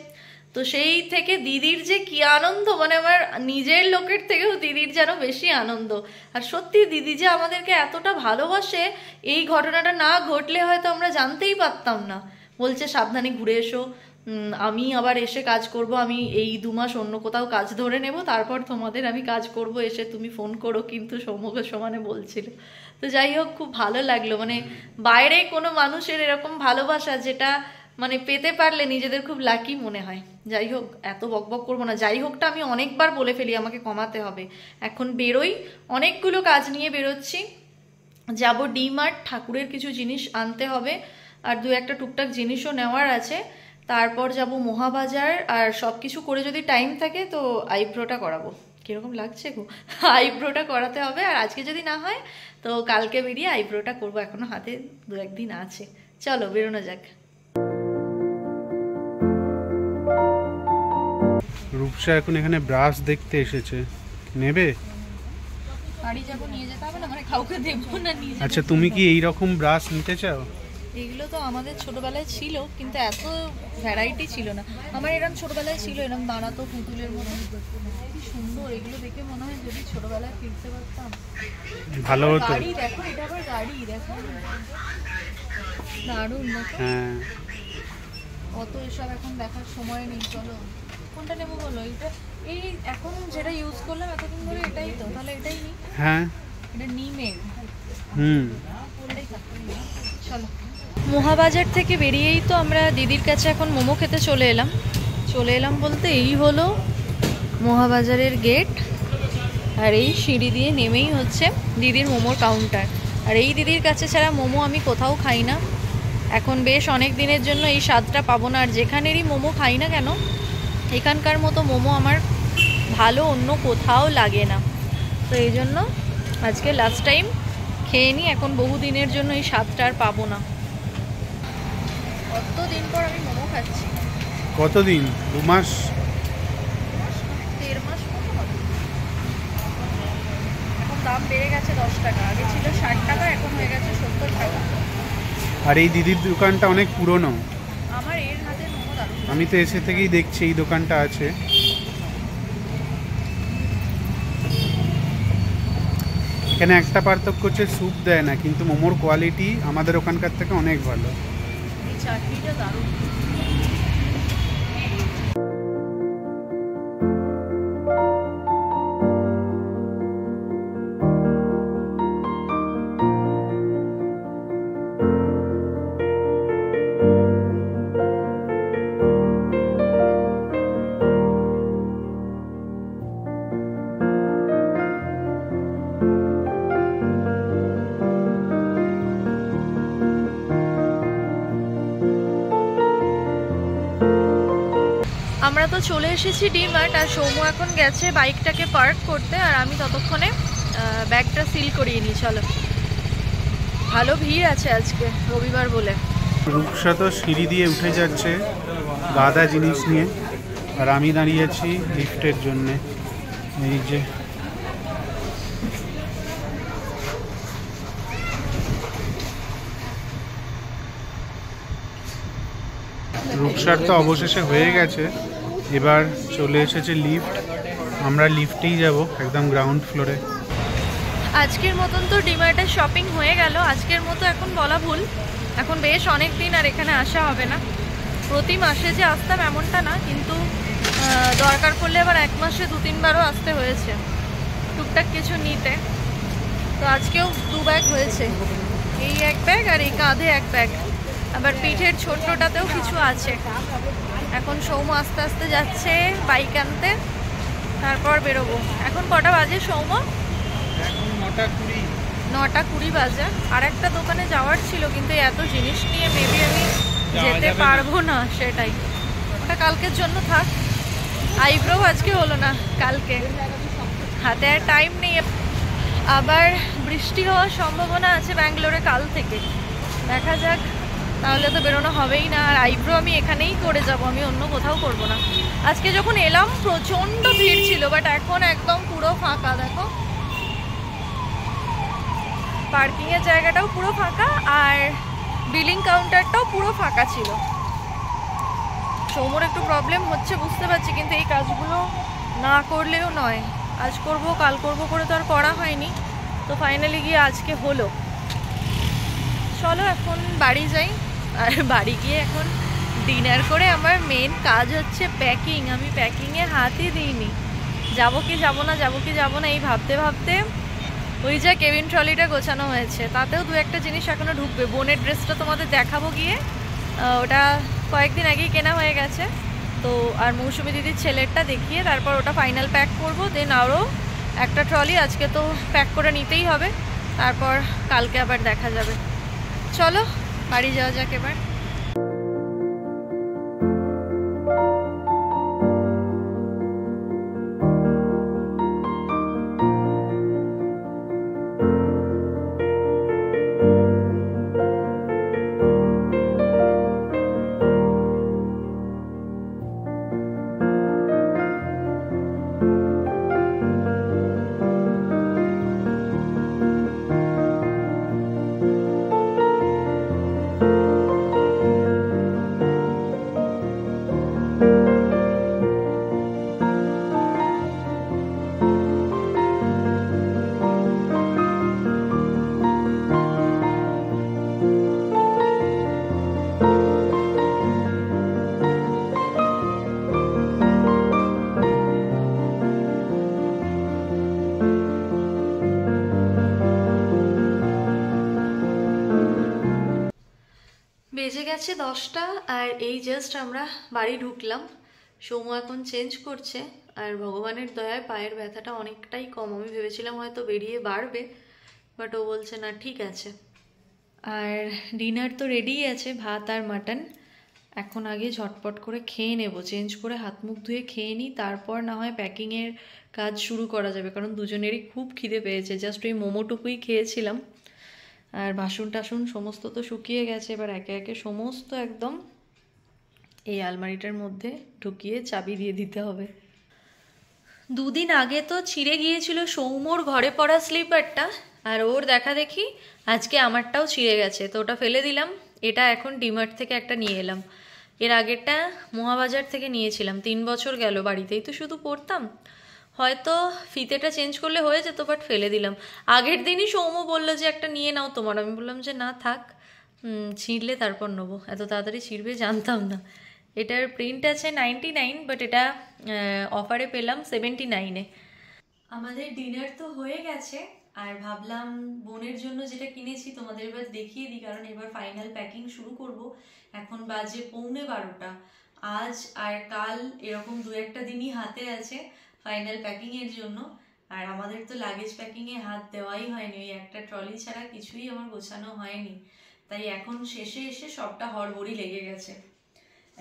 তো সেই থেকে দিদির যে কি আনন্দ, মানে আমার নিজের লোকের থেকেও দিদির যেন বেশি আনন্দ। আর সত্যি দিদি যে আমাদেরকে এতটা ভালোবাসে, এই ঘটনাটা না ঘটলে হয়তো আমরা জানতেই পারতাম না। বলছে সাবধানে ঘুরে এসো, আমি আবার এসে কাজ করব, আমি এই 2 মাস অন্য কোথাও কাজ ধরে নেব, তারপর তোমাদের আমি কাজ করব, এসে তুমি ফোন করো, কিন্তু সমগ্র সমানে বলছিল। তো যাই হোক, খুব ভালো লাগলো, মানে বাইরে কোনো মানুষের এরকম ভালোবাসা যেটা মানে পেতে পারলে নিজেদের খুব লাকি মনে হয়। যাই হোক, এত বকবক করবো না, যাই হোকটা আমি অনেকবার বলে ফেলি, আমাকে কমাতে হবে। এখন বেরোই, অনেকগুলো কাজ নিয়ে বেরোচ্ছি, যাব ডিমার্ট, ঠাকুরের কিছু জিনিস আনতে হবে, আর 2-1 টুকটাক জিনিসও নেওয়ার আছে, তারপর যাব মহাবাজার, আর সব কিছু করে যদি টাইম থাকে তো আইব্রোটা করাবো। কীরকম লাগছে গো, আইব্রোটা করাতে হবে, আর আজকে যদি না হয় তো কালকে বেরিয়ে আইব্রোটা করবো, এখনো হাতে 2-1 দিন আছে। চলো বেরোনো যাক। রূপসা এখন এখানে ব্রাশ দেখতে এসেছে, নেবে? বাড়ি যাবো, নিয়ে যেতে হবে না, মানে কাউকে দেবো না, নিয়ে যেতে আচ্ছা, তুমি কি এই রকম ব্রাশ নিতে চাও? এগুলো তো আমাদের ছোটবেলায় ছিল, কিন্তু এত ভ্যারাইটি ছিল না। আমার এরকম ছোটবেলায় ছিল, এরকম দাঁড়াতো পুতুলের মতো, কি সুন্দর। এগুলো দেখে মনে হয় যদি ছোটবেলায় ফিরতে পারতাম ভালো হতো। গাড়ি দেখো, এটা আবার গাড়ি দেখো, দারুণ দেখো। হ্যাঁ, অত এসব এখন দেখার সময় নেই। চলো কোনটা নেবো বলো? এটা এই এখন যেটা ইউজ করলাম এতদিন ধরে, এটাই তো, তাহলে এটাই নিই। হ্যাঁ, এটা নিমের। এটাই চলো। মহাবাজার থেকে বেরিয়েই তো আমরা দিদির কাছে এখন মোমো খেতে চলে এলাম বলতে এই হলো মহাবাজারের গেট, আর এই সিঁড়ি দিয়ে নেমেই হচ্ছে দিদির মোমোর কাউন্টার। আর এই দিদির কাছে ছাড়া মোমো আমি কোথাও খাই না এখন, বেশ অনেক দিনের জন্য এই স্বাদটা পাবো না। আর যেখানেরই মোমো খাই না কেন, এখানকার মতো মোমো আমার ভালো অন্য কোথাও লাগে না। তো এই জন্য আজকে লাস্ট টাইম খেয়ে নিই, এখন বহু দিনের জন্য এই স্বাদটা আর পাবো না। কতদিন পর আমি মোমো খাচ্ছি। কতদিন? 2 মাস? 1.5 মাস মতো হবে। এখন দাম বেড়ে গেছে 10 টাকা, আগে ছিল 60 টাকা, এখন হয়ে গেছে 70 টাকা। আর এই দিদির দোকানটা অনেক পুরনো। আমার এর হাতে মোমো দারুণ। আমি তো এসে থেকেই দেখছি এই দোকানটা আছে। এখানে একটা পার্থক্য হচ্ছে স্যুপ দেয় না, কিন্তু মোমোর কোয়ালিটি আমাদের ওখানকার থেকে অনেক ভালো। এই চাটনিটা দারুণ। আমরা তো চলে এসেছি ডিমার্ট, আর সৌম্য এখন গেছে বাইকটাকে পার্ক করতে, আর আমি ততক্ষণে ব্যাগটা সিল করিয়ে নিই। চলো, ভালো ভিড় আছে আজকে রবিবার বলে। রূপসা তো সিঁড়ি দিয়ে উঠে যাচ্ছে গাদা জিনিস নিয়ে, আর আমি দাঁড়িয়ে আছি লিফটের জন্যে। এই যে রূপসার তো অবশেষে হয়ে গেছে, এবার চলে এসেছে লিফট। আমরা লিফটেই যাব একদম গ্রাউন্ড ফ্লোরে। আজকের মতন তো ডিমার্টের শপিং হয়ে গেল, আজকের মতো এখন বলা ভুল, এখন বেশ অনেক দিন আর এখানে আসা হবে না। প্রতি মাসে যে আসতাম এমনটা না, কিন্তু দরকার পড়লে আবার 1 মাসে 2-3 বারও আসতে হয়েছে টুকটাক কিছু নিতে। তো আজকেও 2 ব্যাগ হয়েছে, এই 1 ব্যাগ আর এই কাঁধে 1 ব্যাগ, আবার পিঠের ছোট্টটাতেও কিছু আছে। এখন সৌম্য আস্তে আস্তে যাচ্ছে বাইক আনতে, তারপর বেরোবো। এখন কটা বাজে সৌম্য? 9:20 বাজে। আর একটা দোকানে যাওয়ার ছিল, কিন্তু এত জিনিস নিয়ে মেবি আমি যেতে পারবো না, সেটাই। ওটা কালকের জন্য থাক। আইব্রো আজকে হলো না, কালকে, হাতে আর টাইম নেই। আবার বৃষ্টি হওয়ার সম্ভাবনা আছে ব্যাঙ্গালোরে কাল থেকে, দেখা যাক। তাহলে তো বেরোনো হবেই না। আর আইব্রো আমি এখানেই করে যাব, আমি অন্য কোথাও করব না। আজকে যখন এলাম প্রচণ্ড ভিড় ছিল, বাট এখন একদম পুরো ফাঁকা। দেখো, পার্কিংয়ের জায়গাটাও পুরো ফাঁকা, আর বিলিং কাউন্টারটাও পুরো ফাঁকা ছিল। সৌম্যর একটু প্রবলেম হচ্ছে বুঝতে পারছি, কিন্তু এই কাজগুলো না করলেও নয়। আজ করব কাল করব করে তো আর করা হয়নি, তো ফাইনালি গিয়ে আজকে হলো। চলো এখন বাড়ি যাই, আর বাড়ি গিয়ে এখন ডিনার করে আমার মেন কাজ হচ্ছে প্যাকিং। আমি প্যাকিংয়ে হাতই দিইনি, যাবো কি যাবো না, যাবো কি যাবো না, এই ভাবতে ভাবতে ওই যা কেবিন ট্রলিটা গোছানো হয়েছে, তাতেও 2-1টা জিনিস এখনও ঢুকবে। বোনের ড্রেসটা তোমাদের দেখাবো গিয়ে, ওটা কয়েকদিন আগেই কেনা হয়ে গেছে। তো আর মৌসুমি দিদির ছেলেরটা দেখিয়ে তারপর ওটা ফাইনাল প্যাক করবো। দেন আরও একটা ট্রলি আজকে তো প্যাক করে নিতেই হবে, তারপর কালকে আবার দেখা যাবে। চলো বাড়ি যাওয়া যাক এবার। বেজে গেছে 10টা, আর এই জাস্ট আমরা বাড়ি ঢুকলাম। সৌম্য এখন চেঞ্জ করছে, আর ভগবানের দয়ায় পায়ের ব্যথাটা অনেকটাই কম। আমি ভেবেছিলাম হয়তো বেরিয়ে বাড়বে, বাট ও বলছে না ঠিক আছে। আর ডিনার তো রেডিই আছে, ভাত আর মাটন। এখন আগে ঝটপট করে খেয়ে নেব, চেঞ্জ করে হাত মুখ ধুয়ে খেয়ে নিই, তারপর না হয় প্যাকিংয়ের কাজ শুরু করা যাবে, কারণ দুজনেরই খুব খিদে পেয়েছে। জাস্ট ওই মোমোটুকুই খেয়েছিলাম, আর বাসন টাসন সমস্ত তো শুকিয়ে গেছে। এবার একে একে সমস্ত একদম এই আলমারিটার মধ্যে ঢুকিয়ে চাবি দিয়ে দিতে হবে। দুদিন আগে তো ছিঁড়ে গিয়েছিল সৌম্যর ঘরে পড়া স্লিপারটা, আর ওর দেখা দেখি আজকে আমারটাও ছিঁড়ে গেছে, তো ওটা ফেলে দিলাম। এটা এখন ডিমার্ট থেকে একটা নিয়ে এলাম। এর আগেরটা মহাবাজার থেকে নিয়েছিলাম, 3 বছর গেল, বাড়িতেই তো শুধু পড়তাম, হয়তো ফিতেটা চেঞ্জ করলে হয়ে যেত, বাট ফেলে দিলাম। আগের দিনই সৌম্য বললো যে একটা নিয়ে নাও তোমার, আমি বললাম যে না থাক, ছিঁড়লে তারপর নেবো, এত তাড়াতাড়ি ছিঁড়বে জানতাম না। এটার প্রিন্ট আছে 99, বাট এটা অফারে পেলাম 79-এ। আমাদের ডিনার তো হয়ে গেছে, আর ভাবলাম বোনের জন্য যেটা কিনেছি তোমাদের এবার দেখিয়ে দিই, কারণ এবার ফাইনাল প্যাকিং শুরু করব। এখন বাজে 11:15। আজ আর কাল এরকম 2-1 দিনই হাতে আছে ফাইনাল প্যাকিংয়ের জন্য। আর আমাদের তো লাগেজ প্যাকিংয়ে হাত দেওয়াই হয়নি, ওই একটা ট্রলি ছাড়া কিছুই আমার গোছানো হয়নি। তাই এখন শেষে এসে সবটা হড়বড়ি লেগে গেছে।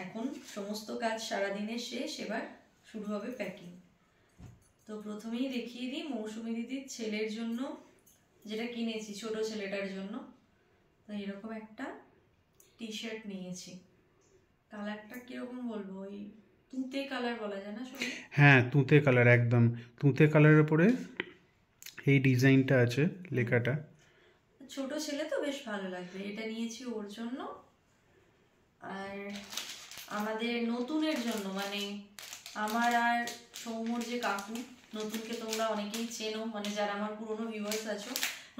এখন সমস্ত কাজ সারাদিনের শেষ, এবার শুরু হবে প্যাকিং। তো প্রথমেই দেখিয়ে দিই মৌসুমী দিদির ছেলের জন্য যেটা কিনেছি, ছোট ছেলেটার জন্য। তো এরকম একটা টি শার্ট নিয়েছি। কালারটা কিরকম বলবো, ওই তুঁতে কালার বলা যায় না? হ্যাঁ, তুঁতে কালার, একদম তুঁতে কালারের উপরে এই ডিজাইনটা আছে, লেখাটা। ছোট ছেলে তো বেশ ভালো লাগবে, এটা নিয়েছি ওর জন্য। আর আমাদের নতুনের জন্য, মানে আমার আর সৌম্যর যে কাকু, নতুনকে তোমরা অনেকেই চেনো, মানে যারা আমার পুরনো ভিউয়ার্স আছো,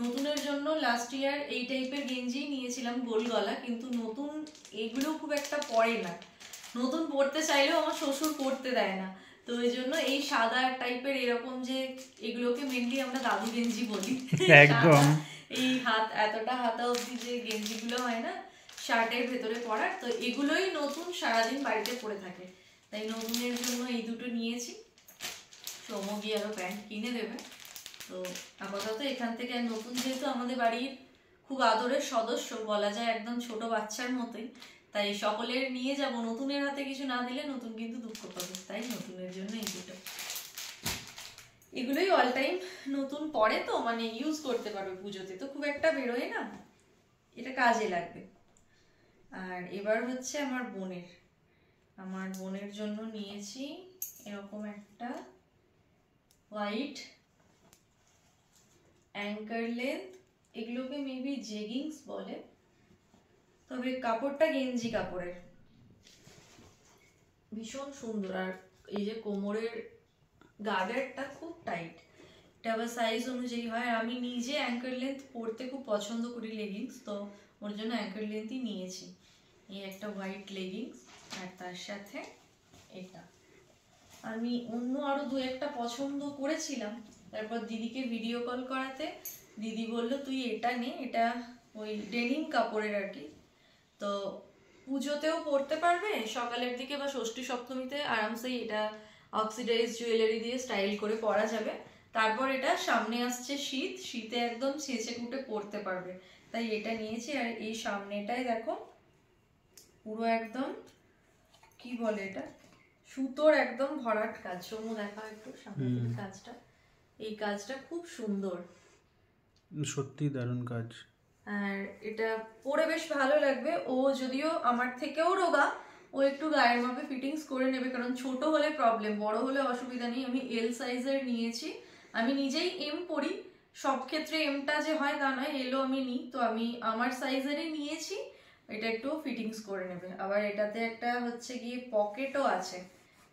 নতুনের জন্য লাস্ট ইয়ার এই টাইপের গেঞ্জি নিয়েছিলাম গোল গলা, কিন্তু নতুন এগুলো খুব একটা পরে না, নতুন পরতে চাইলেও আমার শ্বশুর পরতে দেয় না। তো এই জন্য এই সাদা টাইপের এরকম যে এগুলোকে মেনলি আমরা দাদু গেঞ্জি বলি, একদম এই হাত এতটা হাতা অবধি যে গেঞ্জিগুলো হয় না শার্টের ভেতরে পরার, তো এগুলোই নতুন সারাদিন বাড়িতে পরে থাকে। তাই নতুনের জন্য এই দুটো নিয়েছি। সৌম্য গিয়ে আরো প্যান্ট কিনে দেবে। তো আপাতত এখান থেকে, নতুন যেহেতু আমাদের বাড়ির খুব আদরের সদস্য বলা যায়, একদম ছোট বাচ্চার মতোই, তাই সকলের নিয়ে যাব। নতুনের হাতে কিছু না দিলে নতুন কিন্তু দুঃখ পাবে, তাই নতুনের জন্য এই দুটো। এগুলোই অল টাইম নতুন পরে, তো মানে ইউজ করতে পারবে, পুজোতে তো খুব একটা বেরোয় না, এটা কাজে লাগবে। আর এবার হচ্ছে আমার বোনের জন্য নিয়েছি এরকম একটা হোয়াইট অ্যাঙ্কার লেন্থ, এগুলোকে মেবি জেগিংস বলে, তবে কাপড়টা গেঞ্জি কাপড়ের, ভীষণ সুন্দর। আর এই যে কোমরের গার্ডারটা খুব টাইট, এটা আবার সাইজ অনুযায়ী হয়। আমি নিজে অ্যাঙ্কার লেন্থ পরতে খুব পছন্দ করি লেগিংস, তো ওর জন্য অ্যাঙ্কার লেন্থই নিয়েছি। এই একটা হোয়াইট লেগিংস, আর তার সাথে এটা। আমি অন্য আরো 2-1টা পছন্দ করেছিলাম, তারপর দিদিকে ভিডিও কল করাতে দিদি বলল তুই এটা নে, এটা ওই ডেনিম কাপড়ের আর কি, তো পুজোতেও পরতে পারবে সকালের দিকে বা ষষ্ঠী সপ্তমীতে আরামসে, এটা অক্সিডাইজ জুয়েলারি দিয়ে স্টাইল করে পরা যাবে। তারপর এটা সামনে আসছে শীত, শীতে একদম ছেঁচে কুটে পরতে পারবে, তাই এটা নিয়েছি। আর এই সামনেটাই দেখো পুরো একদম কি বলে এটা, সুতোর একদম ভরাট কাজ। সমু দেখা একটু সামনে কাজটা, এই কাজটা খুব সুন্দর, সত্যি দারুণ কাজ। আর এটা পরে বেশ ভালো লাগবে। ও যদিও আমার থেকেও রোগা, ও একটু গায়ের মাপে ফিটিংস করে নেবে, কারণ ছোট হলে প্রবলেম, বড় হলে অসুবিধা নেই। আমি এল সাইজের নিয়েছি, আমি নিজেই এম পরি, সব ক্ষেত্রে এমটা যে হয় তা নয়, এলও আমি নিই, তো আমি আমার সাইজেরই নিয়েছি। এটা একটু ফিটিংস করে নেবে। আবার এটাতে একটা হচ্ছে গিয়ে পকেটও আছে,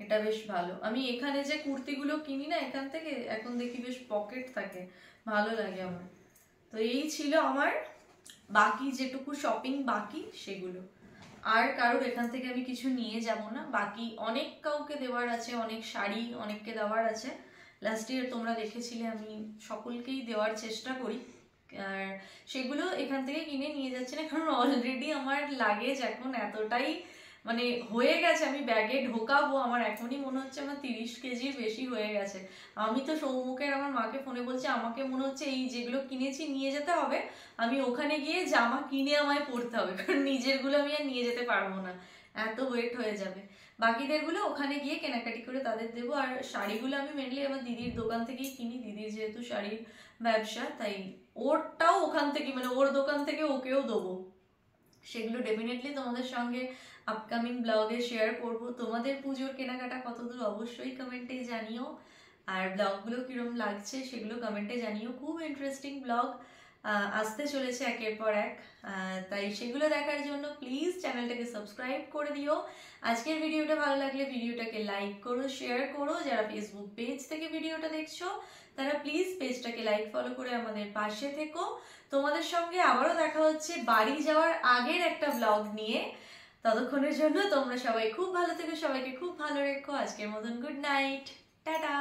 এটা বেশ ভালো। আমি এখানে যে কুর্তিগুলো কিনি না এখান থেকে, এখন দেখি বেশ পকেট থাকে, ভালো লাগে আমার। তো এই ছিল আমার বাকি যেটুকু শপিং বাকি সেগুলো। আর কারোর এখান থেকে আমি কিছু নিয়ে যাব না, বাকি অনেক কাউকে দেওয়ার আছে, অনেক শাড়ি অনেককে দেওয়ার আছে। লাস্ট ইয়ার তোমরা দেখেছিলে আমি সকলকেই দেওয়ার চেষ্টা করি, আর সেগুলো এখান থেকে কিনে নিয়ে যাচ্ছে না, কারণ অলরেডি আমার লাগেজ এখন এতটাই মানে হয়ে গেছে, আমি ব্যাগে ঢোকাবো, আমার এখনই মনে হচ্ছে আমার 30 কেজির বেশি হয়ে গেছে। আমি তো সৌমুখের আমার মাকে ফোনে বলছি আমাকে মনে হচ্ছে এই যেগুলো কিনেছি নিয়ে যেতে হবে, আমি ওখানে গিয়ে জামা কিনে আমায় পরতে হবে, কারণ নিজেরগুলো আমি আর নিয়ে যেতে পারবো না, এত ওয়েট হয়ে যাবে। বাকিদেরগুলো ওখানে গিয়ে কেনাকাটি করে তাদের দেবো। আর শাড়িগুলো আমি মেনলি আমার দিদির দোকান থেকেই কিনি, দিদির যেহেতু শাড়ির ব্যবসা, তাই ওরটাও ওখান থেকে মানে ওর দোকান থেকে ওকেও দেবো। সেগুলো ডেফিনেটলি তোমাদের সঙ্গে আপকামিং ব্লগে শেয়ার করব। তোমাদের পুজোর কেনাকাটা কতদূর অবশ্যই কমেন্টে জানিও, আর ব্লগগুলো কিরম লাগছে সেগুলো কমেন্টে জানিও। খুব ইন্টারেস্টিং ব্লগ আসতে চলেছে একের পর এক, তাই সেগুলো দেখার জন্য প্লিজ চ্যানেলটাকে সাবস্ক্রাইব করে দিও। আজকের ভিডিওটা ভালো লাগলে ভিডিওটাকে লাইক করো, শেয়ার করো। যারা ফেসবুক পেজ থেকে ভিডিওটা দেখছো তারা প্লিজ পেজটাকে লাইক ফলো করে আমাদের পাশে থেকো। তোমাদের সঙ্গে আবারও দেখা হচ্ছে বাড়ি যাওয়ার আগের একটা ব্লগ নিয়ে। ততক্ষণের জন্য তোমরা সবাই খুব ভালো থেকো, সবাইকে খুব ভালো রেখো। আজকের মতন গুড নাইট, টাটা।